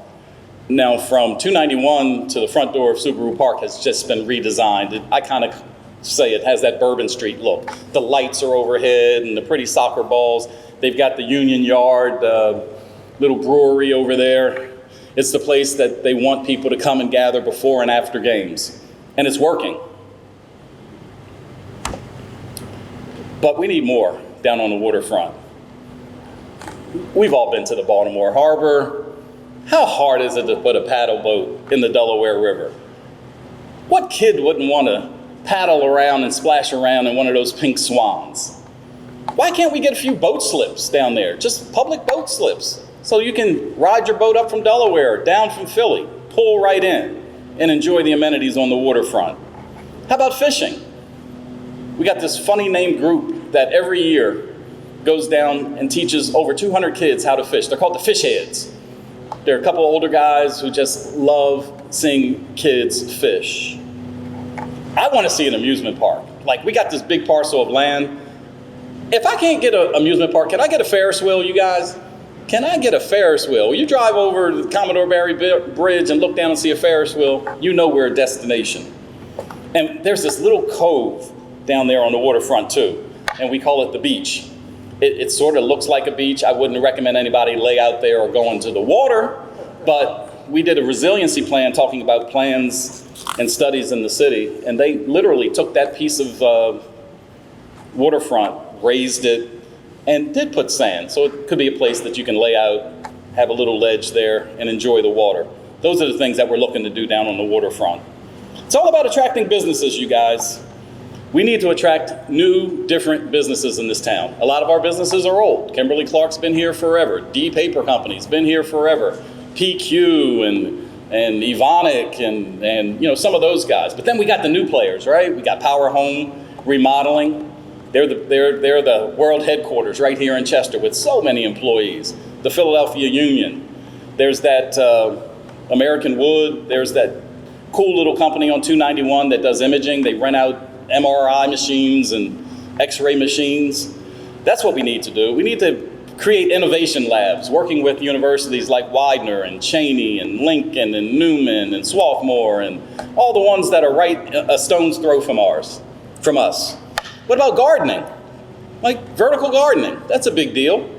Now, from 291 to the front door of Subaru Park has just been redesigned. I kind of say it has that Bourbon Street look. The lights are overhead and the pretty soccer balls. They've got the Union Yard, little brewery over there. It's the place that they want people to come and gather before and after games, and it's working. But we need more down on the waterfront. We've all been to the Baltimore Harbor. How hard is it to put a paddle boat in the Delaware River? What kid wouldn't want to paddle around and splash around in one of those pink swans? Why can't we get a few boat slips down there? Just public boat slips. So you can ride your boat up from Delaware, down from Philly, pull right in, and enjoy the amenities on the waterfront. How about fishing? We got this funny named group that every year goes down and teaches over 200 kids how to fish. They're called the Fish Heads. They're a couple older guys who just love seeing kids fish. I want to see an amusement park. Like, we got this big parcel of land. If I can't get an amusement park, can I get a Ferris wheel, you guys? Can I get a Ferris wheel? You drive over the Commodore Barry Bridge and look down and see a Ferris wheel, you know we're a destination. And there's this little cove down there on the waterfront too, and we call it the beach. It sort of looks like a beach. I wouldn't recommend anybody lay out there or go into the water, but we did a resiliency plan talking about plans and studies in the city, and they literally took that piece of waterfront, raised it, and did put sand. So it could be a place that you can lay out, have a little ledge there, and enjoy the water. Those are the things that we're looking to do down on the waterfront. It's all about attracting businesses, you guys. We need to attract new, different businesses in this town. A lot of our businesses are old. Kimberly-Clark's been here forever. D Paper Company's been here forever. PQ and Evonik and you know, some of those guys. But then we got the new players, right? We got Power Home Remodeling. They're the world headquarters right here in Chester with so many employees. The Philadelphia Union. There's that American Wood. There's that cool little company on 291 that does imaging. They rent out MRI machines and X-ray machines. That's what we need to do. We need to create innovation labs, working with universities like Widener and Cheney and Lincoln and Newman and Swarthmore and all the ones that are right a stone's throw from us. What about gardening? Like vertical gardening, that's a big deal.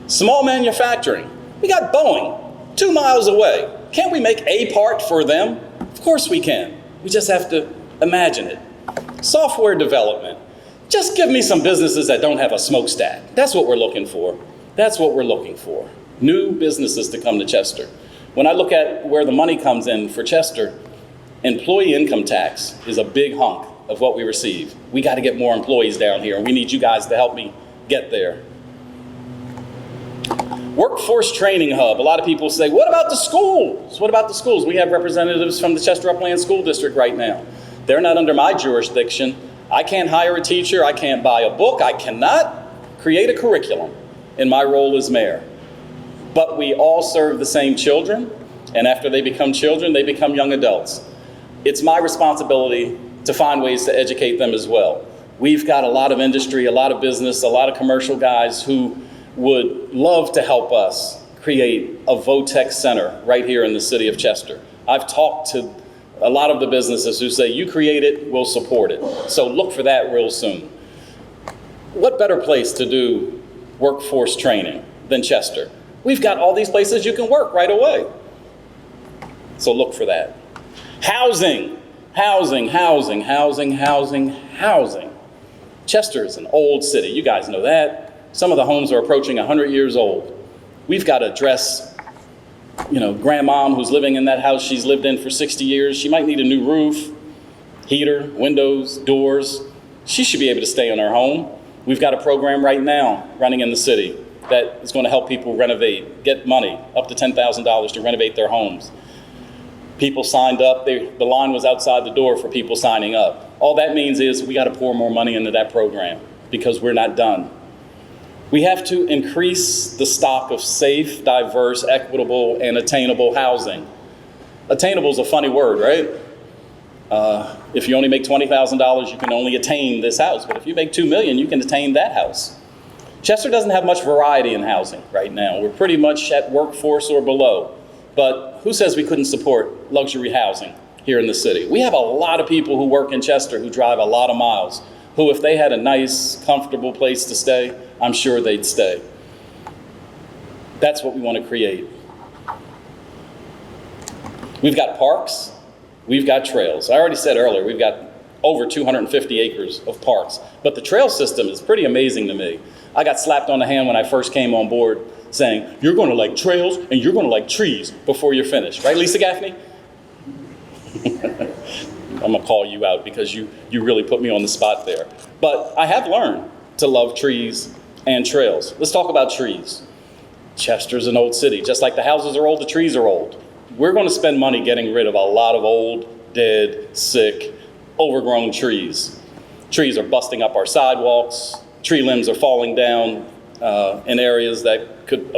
Small manufacturing. We got Boeing 2 miles away. Can't we make a part for them? Of course we can. We just have to imagine it. Software development. Just give me some businesses that don't have a smokestack. That's what we're looking for. That's what we're looking for. New businesses to come to Chester. When I look at where the money comes in for Chester, employee income tax is a big hunk of what we receive. We got to get more employees down here, and we need you guys to help me get there. Workforce training hub. A lot of people say, what about the schools? What about the schools? We have representatives from the Chester Upland School District right now. They're not under my jurisdiction. I can't hire a teacher. I can't buy a book. I cannot create a curriculum in my role as mayor. But we all serve the same children, and after they become children, they become young adults. It's my responsibility to find ways to educate them as well. We've got a lot of industry, a lot of business, a lot of commercial guys who would love to help us create a Votech Center right here in the city of Chester. I've talked to a lot of the businesses who say, you create it, we'll support it. So look for that real soon. What better place to do workforce training than Chester? We've got all these places you can work right away. So look for that. Housing. Chester is an old city, you guys know that. Some of the homes are approaching 100 years old. We've got to address, grandmom who's living in that house she's lived in for 60 years. She might need a new roof, heater, windows, doors. She should be able to stay in her home. We've got a program right now running in the city that is going to help people renovate, get money, up to $10,000 to renovate their homes. People signed up. The line was outside the door for people signing up. All that means is we got to pour more money into that program because we're not done. We have to increase the stock of safe, diverse, equitable, and attainable housing. Attainable is a funny word, right? If you only make $20,000, you can only attain this house. But if you make $2 million, you can attain that house. Chester doesn't have much variety in housing right now. We're pretty much at workforce or below. But who says we couldn't support luxury housing here in the city? We have a lot of people who work in Chester who drive a lot of miles, who if they had a nice, comfortable place to stay, I'm sure they'd stay. That's what we want to create. We've got parks, we've got trails. I already said earlier, we've got over 250 acres of parks. But the trail system is pretty amazing to me. I got slapped on the hand when I first came on board saying, you're going to like trails and you're going to like trees before you're finished. Right, Lisa Gaffney? I'm going to call you out because you really put me on the spot there. But I have learned to love trees and trails. Let's talk about trees. Chester's an old city. Just like the houses are old, the trees are old. We're going to spend money getting rid of a lot of old, dead, sick, overgrown trees. Trees are busting up our sidewalks. Tree limbs are falling down in areas that could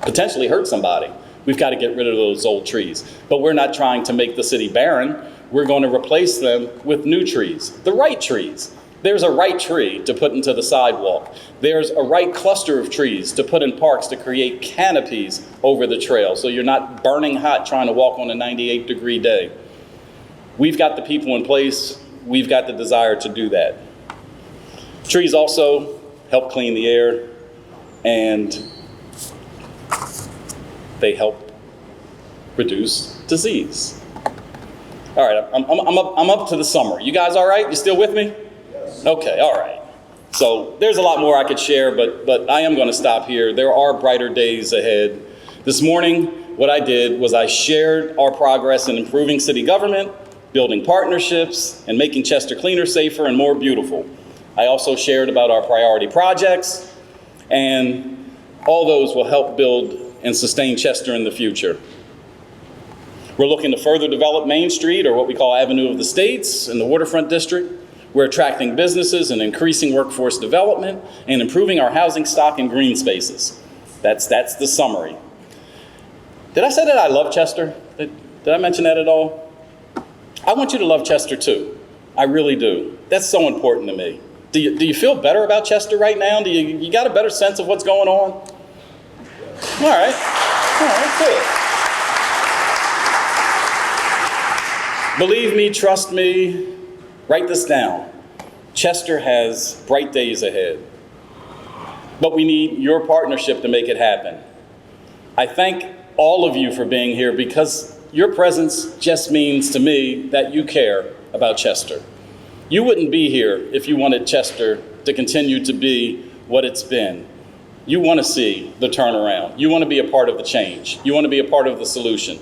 potentially hurt somebody. We've got to get rid of those old trees. But we're not trying to make the city barren. We're going to replace them with new trees, the right trees. There's a right tree to put into the sidewalk. There's a right cluster of trees to put in parks to create canopies over the trail so you're not burning hot trying to walk on a 98-degree day. We've got the people in place. We've got the desire to do that. Trees also help clean the air, and they help reduce disease. All right, I'm up to the summary. You guys all right? You still with me? Yes. Okay, all right. So there's a lot more I could share, but I am going to stop here. There are brighter days ahead. This morning, what I did was I shared our progress in improving city government, building partnerships, and making Chester cleaner, safer, and more beautiful. I also shared about our priority projects, and all those will help build and sustain Chester in the future. We're looking to further develop Main Street, or what we call Avenue of the States, in the Waterfront District. We're attracting businesses and increasing workforce development and improving our housing stock and green spaces. That's the summary. Did I say that I love Chester? Did I mention that at all? I want you to love Chester too. I really do. That's so important to me. Do you feel better about Chester right now? You got a better sense of what's going on? All right, good. Believe me, trust me, write this down. Chester has bright days ahead, but we need your partnership to make it happen. I thank all of you for being here because your presence just means to me that you care about Chester. You wouldn't be here if you wanted Chester to continue to be what it's been. You want to see the turnaround. You want to be a part of the change. You want to be a part of the solution.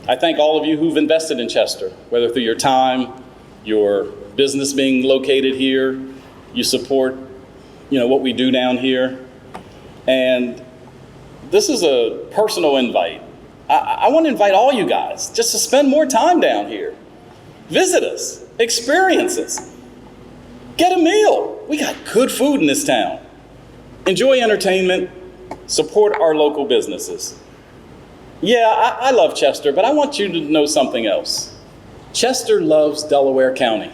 I thank all of you who've invested in Chester, whether through your time, your business being located here, you support, what we do down here. And this is a personal invite. I want to invite all you guys just to spend more time down here. Visit us, experience us, get a meal. We got good food in this town. Enjoy entertainment, support our local businesses. Yeah, I love Chester, but I want you to know something else. Chester loves Delaware County.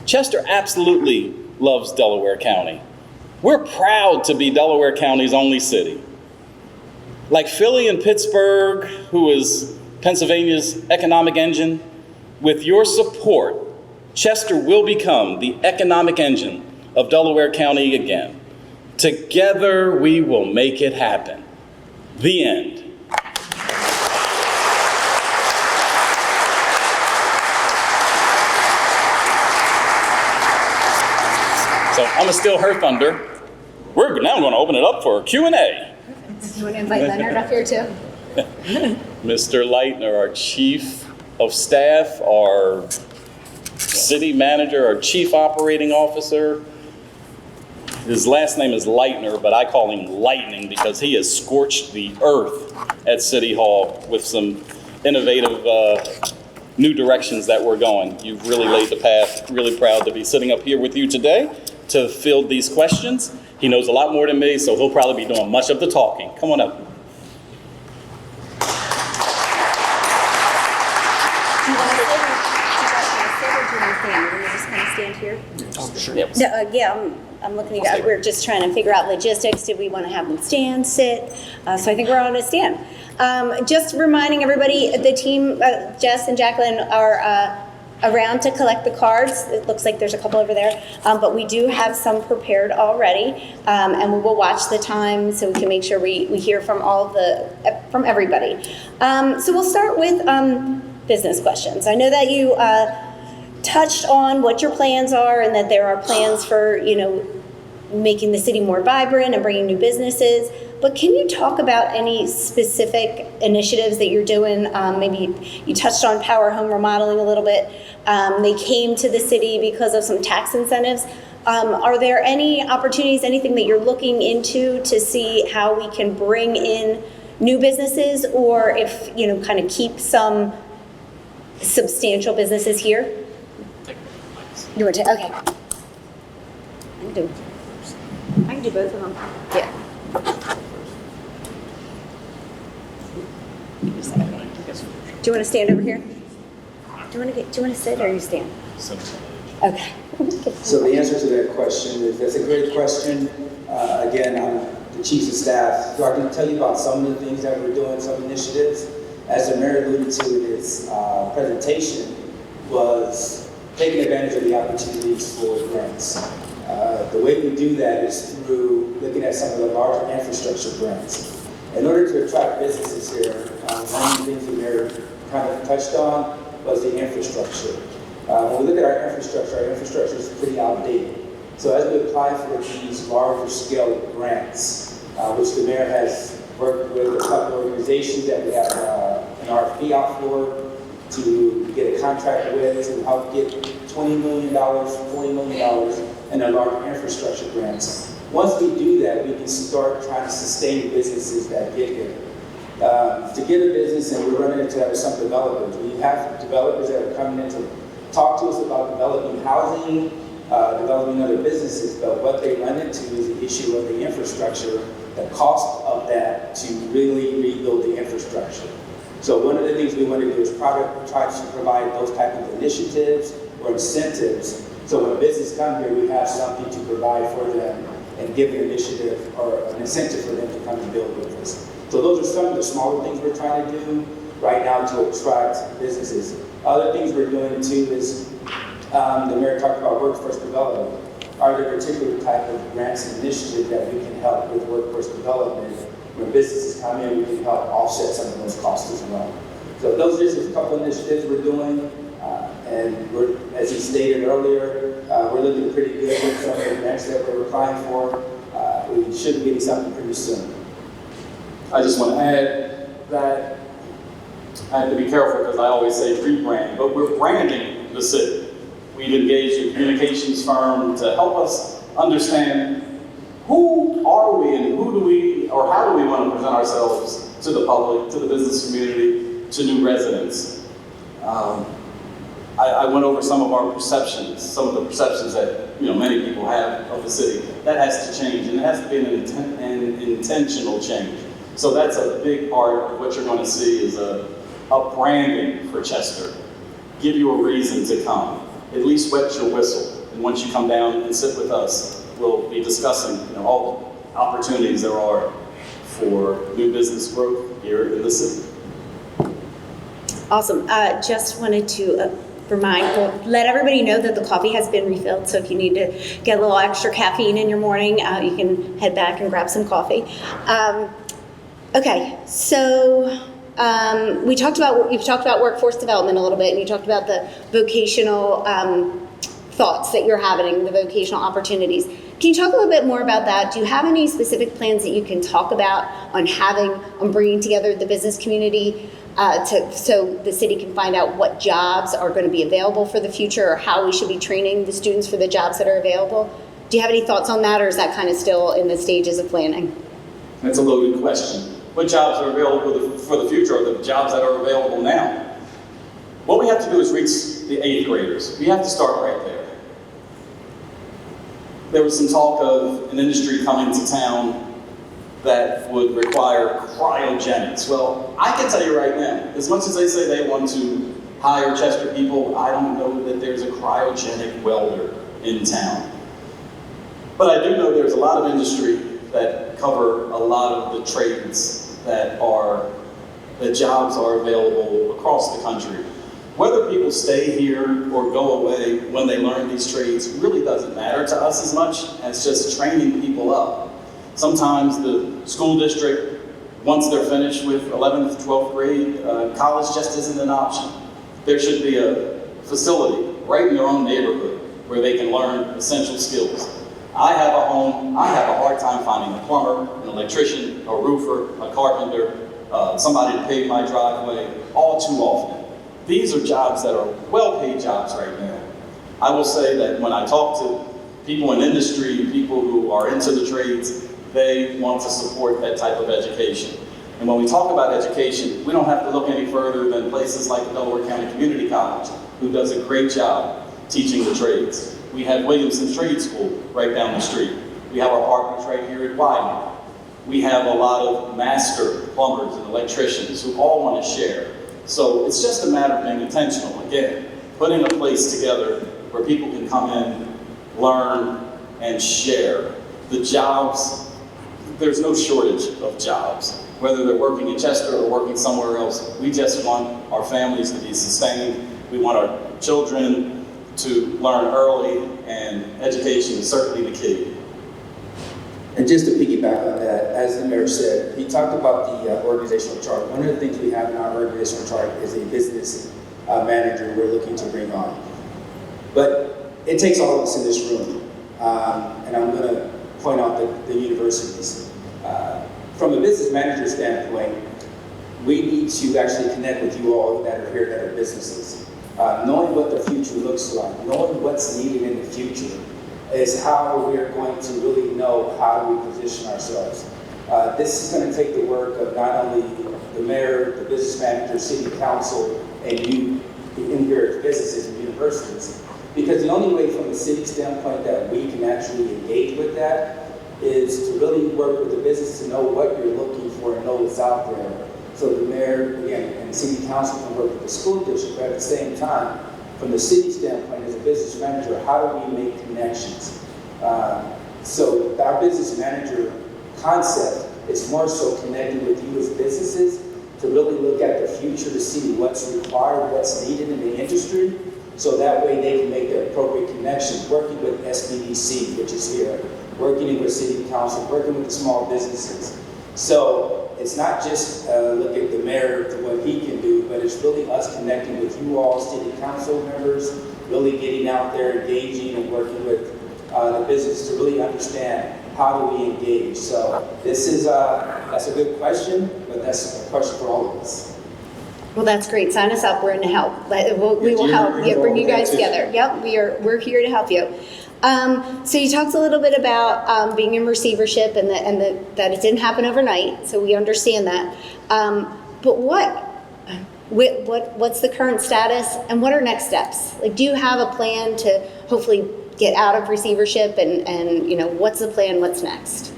Chester absolutely loves Delaware County. We're proud to be Delaware County's only city. Like Philly and Pittsburgh, who is Pennsylvania's economic engine, with your support, Chester will become the economic engine of Delaware County again. Together, we will make it happen. The end. So I'm gonna steal her thunder. We're now going to open it up for Q&A. You want to invite Leonard up here too? Mr. Leitner, our Chief of Staff, our City Manager, our Chief Operating Officer. His last name is Leitner, but I call him Lightning because he has scorched the earth at City Hall with some innovative new directions that we're going. You've really laid the path. Really proud to be sitting up here with you today to field these questions. He knows a lot more than me, so he'll probably be doing much of the talking. Come on up. Do you want to sit or do you want to stand? We're just going to stand here. Oh, sure. No, yeah, I'm looking at, we're just trying to figure out logistics. Did we want to have them stand, sit? So I think we're on a stand. Just reminding everybody, the team, Jess and Jacqueline are around to collect the cards. It looks like there's a couple over there, but we do have some prepared already, and we will watch the time so we can make sure we hear from from everybody. So we'll start with business questions. I know that touched on what your plans are and that there are plans for, making the city more vibrant and bringing new businesses. But can you talk about any specific initiatives that you're doing? Maybe you touched on Power Home remodeling a little bit. They came to the city because of some tax incentives. Are there any opportunities, anything that you're looking into to see how we can bring in new businesses, or if, kind of keep some substantial businesses here? You want to? Okay. I can do both of them. Yeah. Do you want to stand over here? Do you want to sit or you stand? Okay. So the answer to that question is, that's a great question. Again, I'm the chief of staff, so I can tell you about some of the things that we're doing, some initiatives. As the mayor alluded to in his presentation, was taking advantage of the opportunities for grants. The way we do that is through looking at some of the larger infrastructure grants. In order to attract businesses here, one of the things the mayor kind of touched on was the infrastructure. When we look at our infrastructure is pretty outdated. So as we apply for these larger scale grants, which the mayor has worked with a couple of organizations that we have an RFP out for to get a contract with to help get $20 million, $40 million in the large infrastructure grants. Once we do that, we can start trying to sustain businesses that get here. To get a business, and we're running into that with some developers. We have developers that are coming in to talk to us about developing housing, developing other businesses, but what they run into is the issue of the infrastructure, the cost of that to really rebuild the infrastructure. So one of the things we want to do is try to provide those type of initiatives or incentives, so when businesses come here, we have something to provide for them and give an initiative or an incentive for them to come and build with us. So those are some of the smaller things we're trying to do right now to attract businesses. Other things we're doing too is, the mayor talked about workforce development. Are there particular type of grants and initiatives that we can help with workforce development? When businesses come in, we can help offset some of those costs as well. So those are just a couple of initiatives we're doing. And we're, as he stated earlier, we're looking pretty good with some of the grants that we're applying for. We should be getting something pretty soon. I just want to add that I have to be careful because I always say rebrand, but we're branding the city. We've engaged a communications firm to help us understand who are we and who do we, or how do we want to present ourselves to the public, to the business community, to new residents. I went over some of our perceptions, some of the perceptions that many people have of the city. That has to change, and it has to be an intentional change. So that's a big part of what you're going to see is a branding for Chester. Give you a reason to come. At least wet your whistle. And once you come down and sit with us, we'll be discussing all the opportunities there are for new business growth here in the city. Awesome. Just wanted to let everybody know that the coffee has been refilled. So if you need to get a little extra caffeine in your morning, you can head back and grab some coffee. Okay, so you've talked about workforce development a little bit, and you talked about the vocational thoughts that you're having, the vocational opportunities. Can you talk a little bit more about that? Do you have any specific plans that you can talk about on bringing together the business community so the city can find out what jobs are going to be available for the future, or how we should be training the students for the jobs that are available? Do you have any thoughts on that, or is that kind of still in the stages of planning? That's a loaded question. What jobs are available for the future are the jobs that are available now. What we have to do is reach the 8th graders. We have to start right there. There was some talk of an industry coming to town that would require cryogenics. Well, I can tell you right now, as much as they say they want to hire Chester people, I don't know that there's a cryogenic welder in town. But I do know there's a lot of industry that cover a lot of the trades the jobs are available across the country. Whether people stay here or go away when they learn these trades really doesn't matter to us as much as just training people up. Sometimes the school district, once they're finished with 11th, 12th grade, college just isn't an option. There should be a facility right in their own neighborhood where they can learn essential skills. I have a home, I have a hard time finding a plumber, an electrician, a roofer, a carpenter, somebody to pave my driveway, all too often. These are jobs that are well-paid jobs right now. I will say that when I talk to people in industry, people who are into the trades, they want to support that type of education. And when we talk about education, we don't have to look any further than places like the Delaware County Community College, who does a great job teaching the trades. We have Williamson Trade School right down the street. We have our partners right here at Widener. We have a lot of master plumbers and electricians who all want to share. So it's just a matter of being intentional. Again, putting a place together where people can come in, learn, and share. The jobs, there's no shortage of jobs. Whether they're working in Chester or working somewhere else, we just want our families to be sustained. We want our children to learn early, and education is certainly the key. And just to piggyback on that, as the mayor said, he talked about the organizational chart. One of the things we have in our organizational chart is a business manager we're looking to bring on. But it takes all of us in this room, and I'm going to point out the universities. From a business manager standpoint, we need to actually connect with you all that are here that are businesses. Knowing what the future looks like, knowing what's needed in the future is how we're going to really know how do we position ourselves. This is going to take the work of not only the mayor, the business manager, city council, and you in here businesses and universities. Because the only way from a city standpoint that we can actually engage with that is to really work with the business to know what you're looking for and know what's out there. So the mayor, again, and city council can work with the school district, but at the same time, from the city standpoint, as a business manager, how do we make connections? So our business manager concept is more so connecting with you as businesses to really look at the future to see what's required, what's needed in the industry, so that way they can make the appropriate connections, working with SBDC, which is here, working with city council, working with the small businesses. So it's not just look at the mayor to what he can do, but it's really us connecting with you all, city council members, really getting out there, engaging and working with the business to really understand how do we engage. So this is, that's a good question, but that's a question for all of us. Well, that's great. Sign us up. We're in to help. We will help. Yeah, bring you guys together. Yep, we're here to help you. So you talked a little bit about being in receivership and that it didn't happen overnight. So we understand that. But what's the current status and what are next steps? Like, do you have a plan to hopefully get out of receivership and you know, what's the plan? What's next?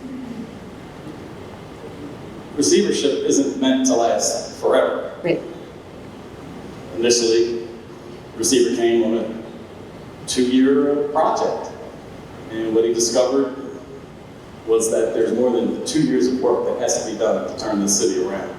Receivership isn't meant to last forever. Right. Initially, receiver came on a 2-year project. And what he discovered was that there's more than 2 years of work that has to be done to turn the city around.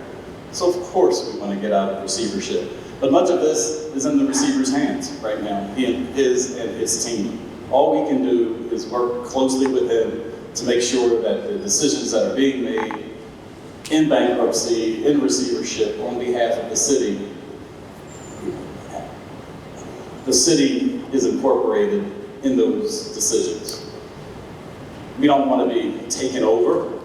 So of course we want to get out of receivership. But much of this is in the receiver's hands right now, his and his team. All we can do is work closely with him to make sure that the decisions that are being made in bankruptcy, in receivership, on behalf of the city is incorporated in those decisions. We don't want to be taken over.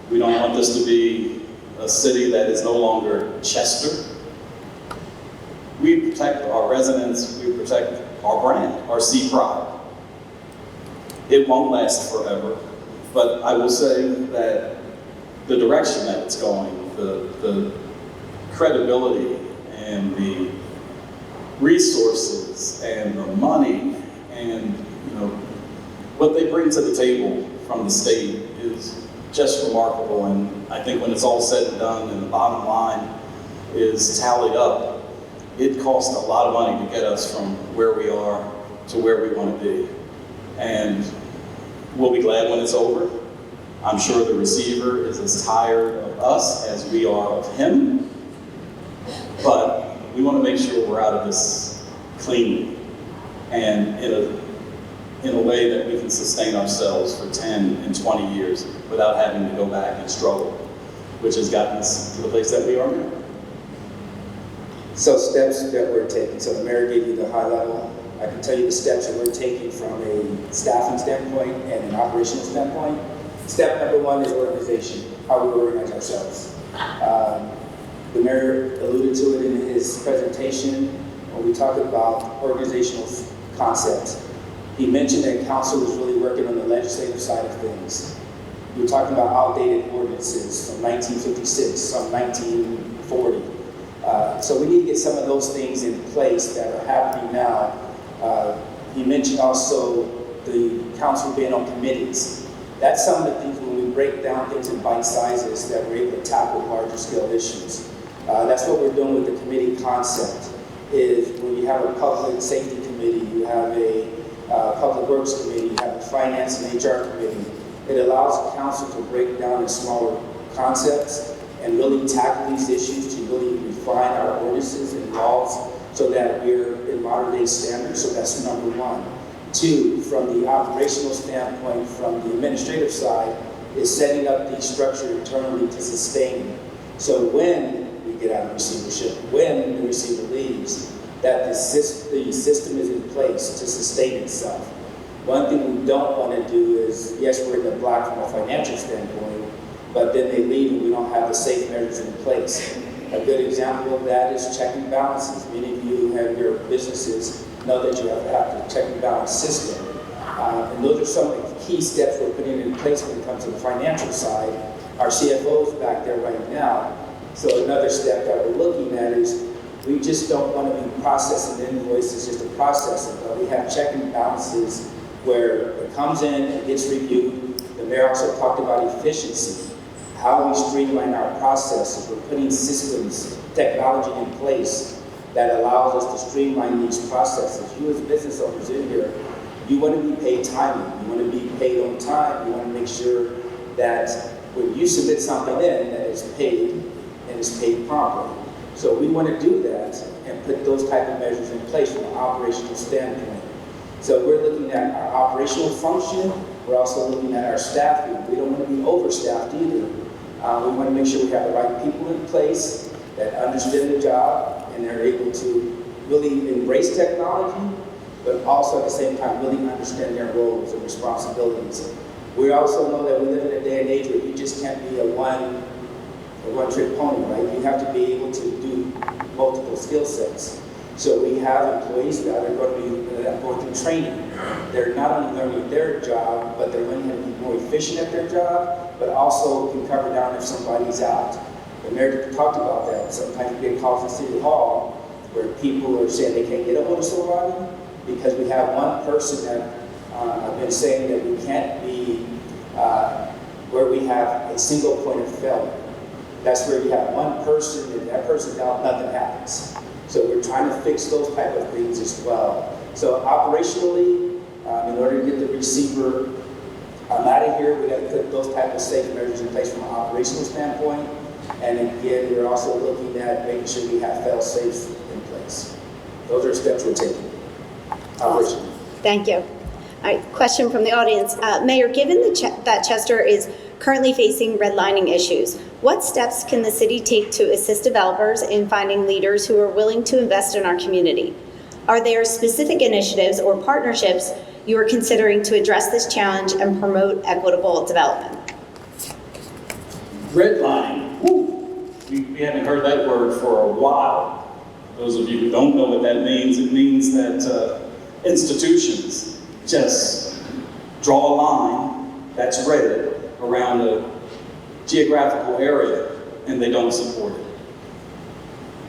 We don't want this to be a city that is no longer Chester. We protect our residents, we protect our brand, our sea pride. It won't last forever, but I will say that the direction that it's going, the credibility and the resources and the money and what they bring to the table from the state is just remarkable. And I think when it's all said and done and the bottom line is tallied up, it cost a lot of money to get us from where we are to where we want to be. And we'll be glad when it's over. I'm sure the receiver is as tired of us as we are of him, but we want to make sure we're out of this cleanly and in a way that we can sustain ourselves for 10 and 20 years without having to go back and struggle, which has gotten us to the place that we are now. So steps that we're taking, so the mayor gave you the high level. I can tell you the steps that we're taking from a staffing standpoint and an operational standpoint. Step number one is organization, how we organize ourselves. The mayor alluded to it in his presentation when we talked about organizational concepts. He mentioned that council was really working on the legislative side of things. We were talking about outdated ordinances from 1956, from 1940. So we need to get some of those things in place that are happening now. He mentioned also the council being on committees. That's some of the things when we break down things in bite sizes that we're able to tackle larger scale issues. That's what we're doing with the committee concept, is when you have a public safety committee, you have a public works committee, you have a finance and HR committee. It allows the council to break down in smaller concepts and really tackle these issues to really refine our ordinances and laws so that we're in modern day standards. So that's number one. Two, from the operational standpoint, from the administrative side, is setting up the structure internally to sustain it. So when we get out of receivership, when the receiver leaves, that the system is in place to sustain itself. One thing we don't want to do is, yes, we're in the black from a financial standpoint, but then they leave and we don't have the safe measures in place. A good example of that is checking balances. Many of you who have your businesses know that you have to have a check and balance system. And those are some of the key steps we're putting in place when it comes to the financial side. Our CFO is back there right now. So another step that we're looking at is we just don't want to be processing invoices just to process it, but we have check and balances where it comes in, it gets reviewed. The mayor also talked about efficiency, how we streamline our processes. We're putting systems, technology in place that allows us to streamline these processes. You as business owners in here, you want to be paid timely. You want to be paid on time. You want to make sure that when you submit something in, that it's paid and it's paid promptly. So we want to do that and put those type of measures in place from an operational standpoint. So we're looking at our operational function. We're also looking at our staffing. We don't want to be overstaffed either. We want to make sure we have the right people in place that understand the job and they're able to really embrace technology, but also at the same time really understand their roles and responsibilities. We also know that we live in a day and age where you just can't be a one-trick pony, right? You have to be able to do multiple skill sets. So we have employees that are going to be going through training. They're not only learning their job, but they're learning how to be more efficient at their job, but also can cover down if somebody's out. The mayor talked about that. Sometimes you get calls in City Hall where people are saying they can't get a hold of somebody because we have one person that I've been saying that we can't be where we have a single point of failure. That's where you have one person and that person's out, nothing happens. So we're trying to fix those type of things as well. So operationally, in order to get the receiver out of here, we got to put those type of safe measures in place from an operational standpoint. And again, we're also looking at making sure we have fail-safes in place. Those are steps we're taking. Operationally. Thank you. All right, question from the audience. Mayor, given that Chester is currently facing redlining issues, what steps can the city take to assist developers in finding leaders who are willing to invest in our community? Are there specific initiatives or partnerships you are considering to address this challenge and promote equitable development? Redlining. Woo. We haven't heard that word for a while. Those of you who don't know what that means, it means that institutions just draw a line that's red around a geographical area and they don't support it.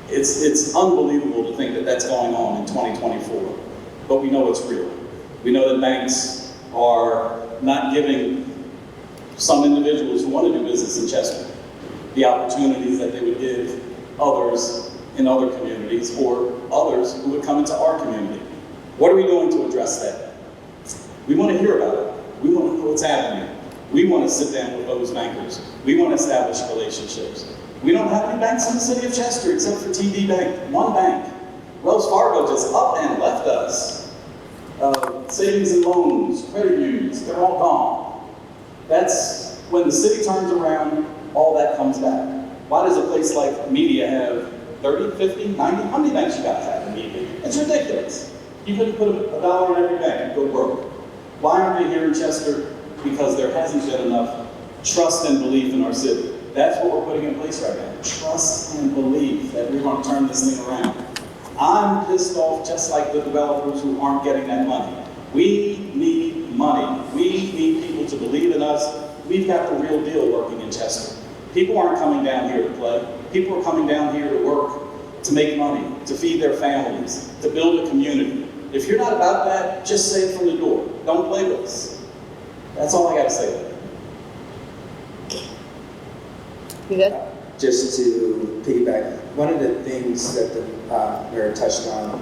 It's unbelievable to think that that's going on in 2024, but we know it's real. We know that banks are not giving some individuals who want to do business in Chester the opportunities that they would give others in other communities or others who would come into our community. What are we doing to address that? We want to hear about it. We want to know what's happening. We want to sit down with those bankers. We want to establish relationships. We don't have any banks in the city of Chester except for TD Bank, one bank. Wells Fargo just up and left us. Savings and loans, credit unions, they're all gone. That's when the city turns around, all that comes back. Why does a place like Media have 30, 50, 90? How many banks you got to have in Media? It's ridiculous. You could put a dollar in every bank and go broke. Why aren't they here in Chester? Because there hasn't been enough trust and belief in our city. That's what we're putting in place right now. Trust and belief that we're going to turn this thing around. I'm pissed off just like the developers who aren't getting that money. We need money. We need people to believe in us. We've got the real deal working in Chester. People aren't coming down here to play. People are coming down here to work, to make money, to feed their families, to build a community. If you're not about that, just say it from the door. Don't play with us. That's all I got to say. You good? Just to piggyback, one of the things that the mayor touched on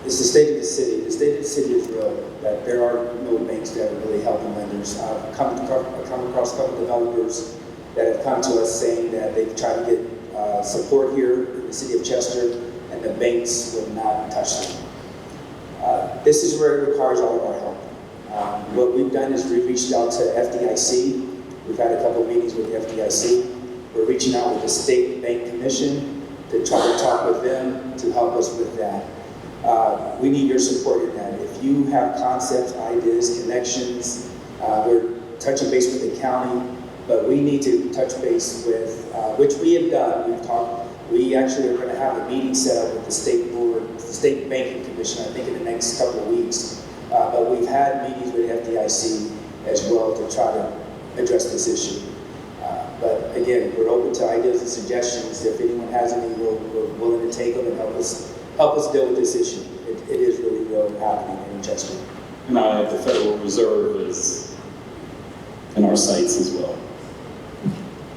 is the state of the city. The state of the city is real, that there are no banks that are really helping lenders. I've come across a couple of developers that have come to us saying that they've tried to get support here in the city of Chester, and the banks will not touch them. This is where it requires all of our help. What we've done is we've reached out to FDIC. We've had a couple of meetings with the FDIC. We're reaching out with the State Bank Commission to try to talk with them to help us with that. We need your support in that. If you have concepts, ideas, connections, we're touching base with the county, but we need to touch base with, which we have done. We've talked. We actually are going to have a meeting set up with the State Board, the State Banking Commission, I think in the next couple of weeks. But we've had meetings with FDIC as well to try to address this issue. But again, we're open to ideas and suggestions. If anyone has any, we're willing to take them and help us deal with this issue. It is really happening in Chester. And the Federal Reserve is in our sights as well.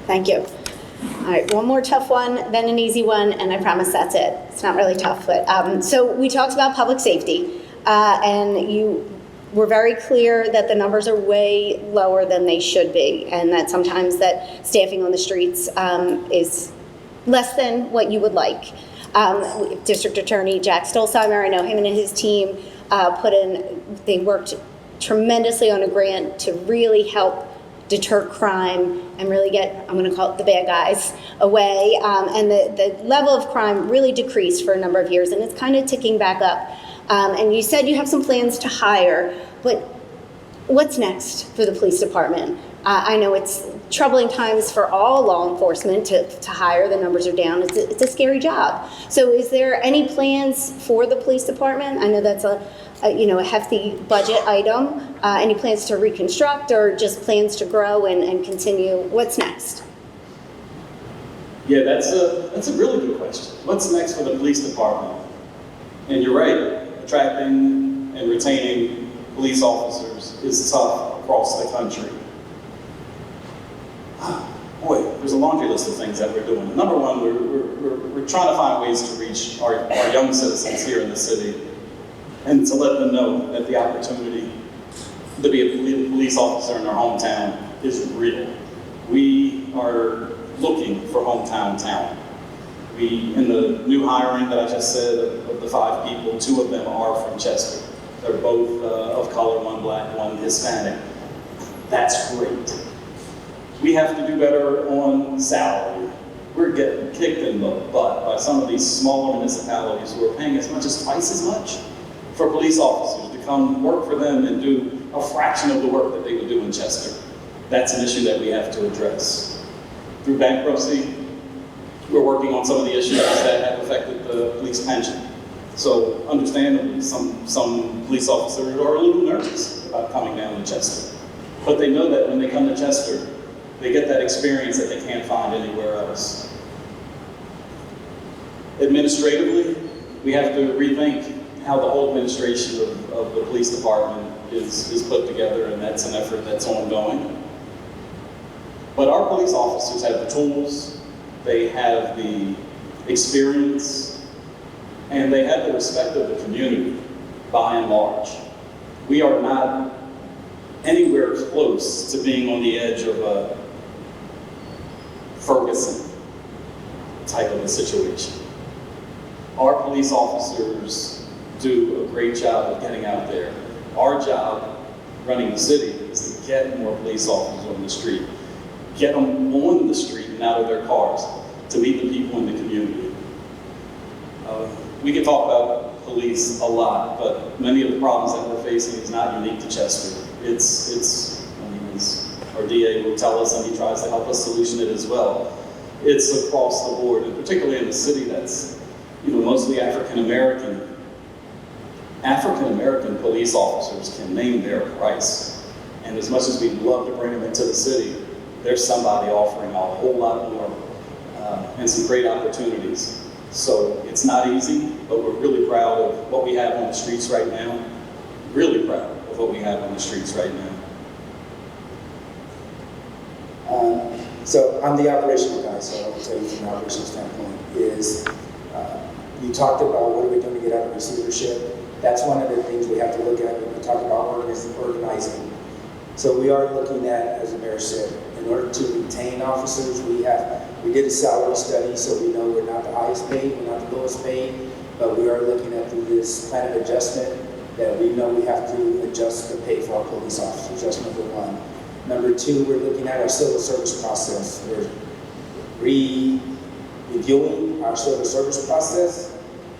Thank you. All right, one more tough one, then an easy one, and I promise that's it. It's not really tough, but so we talked about public safety, and you were very clear that the numbers are way lower than they should be, and that sometimes that staffing on the streets is less than what you would like. District Attorney Jack Stolzheimer, I know him and his team they worked tremendously on a grant to really help deter crime and really get, I'm going to call it the bad guys, away. And the level of crime really decreased for a number of years, and it's kind of ticking back up. And you said you have some plans to hire, but what's next for the police department? I know it's troubling times for all law enforcement to hire. The numbers are down. It's a scary job. So is there any plans for the police department? I know that's a hefty budget item. Any plans to reconstruct or just plans to grow and continue? What's next? Yeah, that's a really good question. What's next for the police department? And you're right, attracting and retaining police officers is tough across the country. Boy, there's a laundry list of things that we're doing. Number one, we're trying to find ways to reach our young citizens here in the city and to let them know that the opportunity to be a police officer in our hometown is real. We are looking for hometown talent. In the new hiring that I just said, of the 5 people, 2 of them are from Chester. They're both of color, one black, one Hispanic. That's great. We have to do better on salary. We're getting kicked in the butt by some of these smaller municipalities who are paying as much as twice as much for police officers to come work for them and do a fraction of the work that they would do in Chester. That's an issue that we have to address. Through bankruptcy, we're working on some of the issues that have affected the police pension. So understandably, some police officers are a little nervous about coming down to Chester. But they know that when they come to Chester, they get that experience that they can't find anywhere else. Administratively, we have to rethink how the whole administration of the police department is put together, and that's an effort that's ongoing. But our police officers have the tools, they have the experience, and they have the respect of the community, by and large. We are not anywhere close to being on the edge of a Ferguson type of a situation. Our police officers do a great job of getting out there. Our job, running the city, is to get more police officers on the street. Get them on the street and out of their cars to meet the people in the community. We can talk about police a lot, but many of the problems that we're facing is not unique to Chester. It's I mean, as our DA will tell us, and he tries to help us solution it as well. It's across the board, and particularly in a city that's, mostly African American. African American police officers can name their price, and as much as we'd love to bring them into the city, there's somebody offering a whole lot more and some great opportunities. So it's not easy, but we're really proud of what we have on the streets right now. Really proud of what we have on the streets right now. So I'm the operational guy, so I will tell you from an operational standpoint is, you talked about what are we doing to get out of receivership. That's one of the things we have to look at when we talk about organizing. So we are looking at, as the mayor said, in order to retain officers, we did a salary study, so we know we're not the highest paid, we're not the lowest paid, but we are looking at through this plan of adjustment that we know we have to adjust the pay for our police officers. That's number one. Number two, we're looking at our civil service process. We're reviewing our civil service process,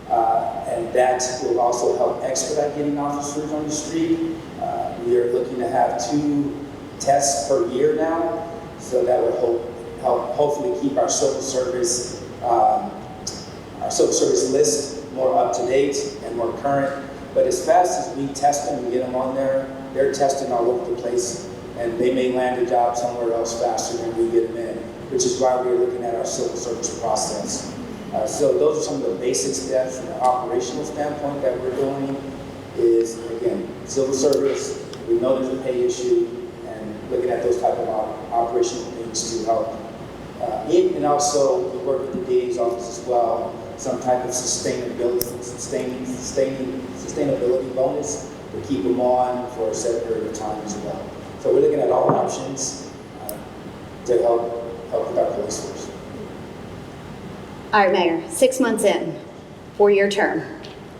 and that will also help expedite getting officers on the street. We are looking to have 2 tests per year now, so that will help hopefully keep our civil service list more up to date and more current. But as fast as we test them and get them on there, they're testing all over the place, and they may land a job somewhere else faster than we get them in, which is why we're looking at our civil service process. So those are some of the basic steps from an operational standpoint that we're doing is, again, civil service, we know there's a pay issue, and looking at those type of operational things to help. And also, we work with the DA's office as well, some type of sustainability bonus to keep them on for a set period of time as well. So we're looking at all options to help with our police force. All right, Mayor, 6 months in, 4-year term.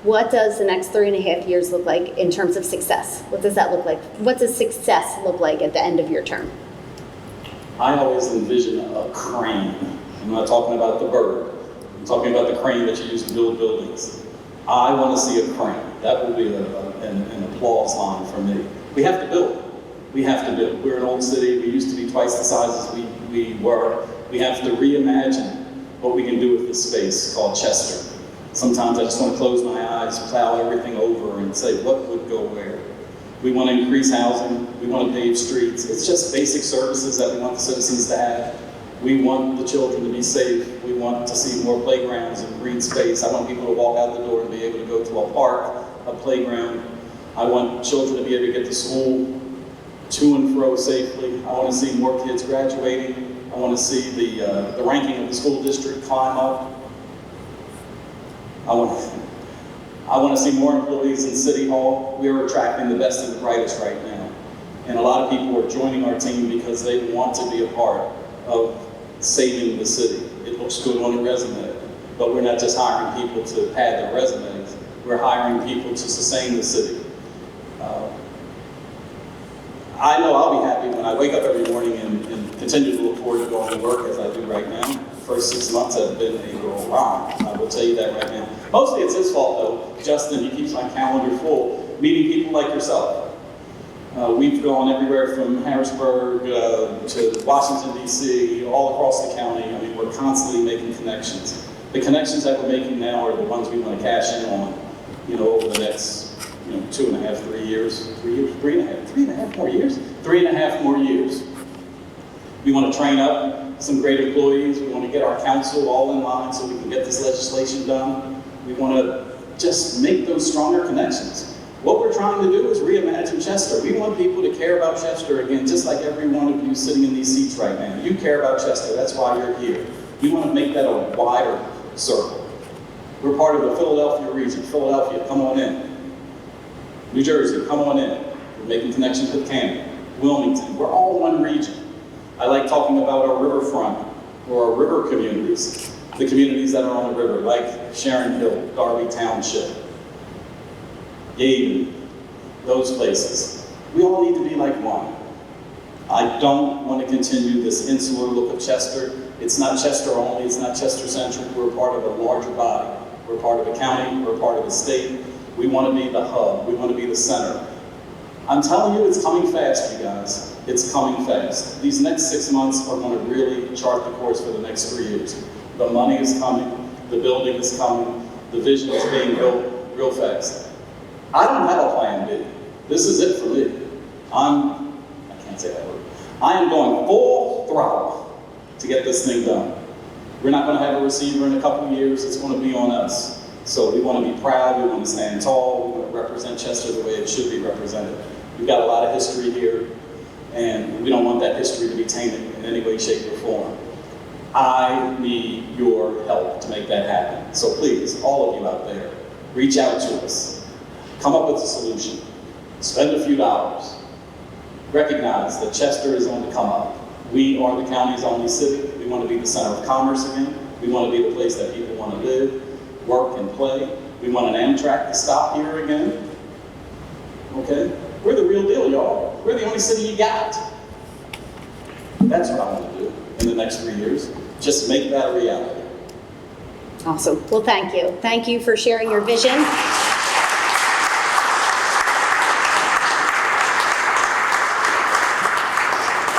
What does the next 3.5 years look like in terms of success? What does that look like? What does success look like at the end of your term? I always envision a crane. I'm not talking about the bird. I'm talking about the crane that you use to build buildings. I want to see a crane. That will be an applause line for me. We have to build. We have to build. We're an old city. We used to be twice the size as we were. We have to reimagine what we can do with this space called Chester. Sometimes I just want to close my eyes, plow everything over, and say, what would go where? We want to increase housing. We want to pave streets. It's just basic services that we want the citizens to have. We want the children to be safe. We want to see more playgrounds and green space. I want people to walk out the door and be able to go to a park, a playground. I want children to be able to get to school to and fro safely. I want to see more kids graduating. I want to see the ranking of the school district climb up. I want to see more employees in City Hall. We are attracting the best and the brightest right now. And a lot of people are joining our team because they want to be a part of saving the city. It looks good on a resume, but we're not just hiring people to pad their resumes. We're hiring people to sustain the city. I know I'll be happy when I wake up every morning and continue to look forward to going to work as I do right now. The first 6 months have been a whirlwind. I will tell you that right now. Mostly it's his fault though. Justin, he keeps my calendar full, meeting people like yourself. We've gone everywhere from Harrisburg to Washington, D.C., all across the county. I mean, we're constantly making connections. The connections that we're making now are the ones we want to cash in on, over the next 2.5, 3 years, 3.5 more years? 3.5 more years. We want to train up some great employees. We want to get our council all in line so we can get this legislation done. We want to just make those stronger connections. What we're trying to do is reimagine Chester. We want people to care about Chester again, just like every one of you sitting in these seats right now. You care about Chester, that's why you're here. We want to make that a wider circle. We're part of the Philadelphia region. Philadelphia, come on in. New Jersey, come on in. We're making connections with Camden, Wilmington. We're all one region. I like talking about our riverfront or our river communities, the communities that are on the river, like Sharon Hill, Darby Township, Yaden, those places. We all need to be like one. I don't want to continue this insular look of Chester. It's not Chester only, it's not Chester-centric. We're part of a larger body. We're part of the county, we're part of the state. We want to be the hub, we want to be the center. I'm telling you, it's coming fast, you guys. It's coming fast. These next 6 months are going to really chart the course for the next 3 years. The money is coming, the building is coming, the vision is being built real fast. I don't have a plan B. This is it for me. I can't say that word. I am going full throttle to get this thing done. We're not going to have a receiver in a couple of years. It's going to be on us. So we want to be proud, we want to stand tall, we want to represent Chester the way it should be represented. We've got a lot of history here, and we don't want that history to be tainted in any way, shape, or form. I need your help to make that happen. So please, all of you out there, reach out to us. Come up with a solution. Spend a few dollars. Recognize that Chester is on the come up. We are the county's only city. We want to be the center of commerce again. We want to be the place that people want to live, work, and play. We want an Amtrak to stop here again. Okay? We're the real deal, y'all. We're the only city you got. That's what I want to do in the next 3 years. Just make that a reality. Awesome. Well, thank you. Thank you for sharing your vision.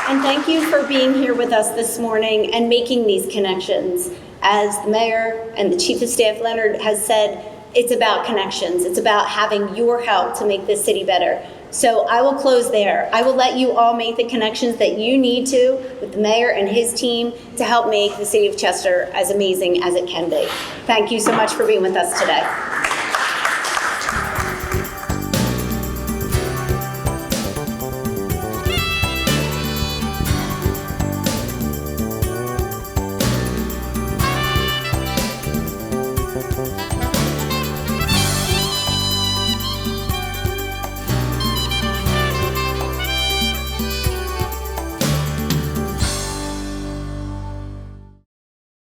And thank you for being here with us this morning and making these connections. As the mayor and the chief of staff, Leonard, has said, it's about connections. It's about having your help to make this city better. So I will close there. I will let you all make the connections that you need to with the mayor and his team to help make the city of Chester as amazing as it can be. Thank you so much for being with us today.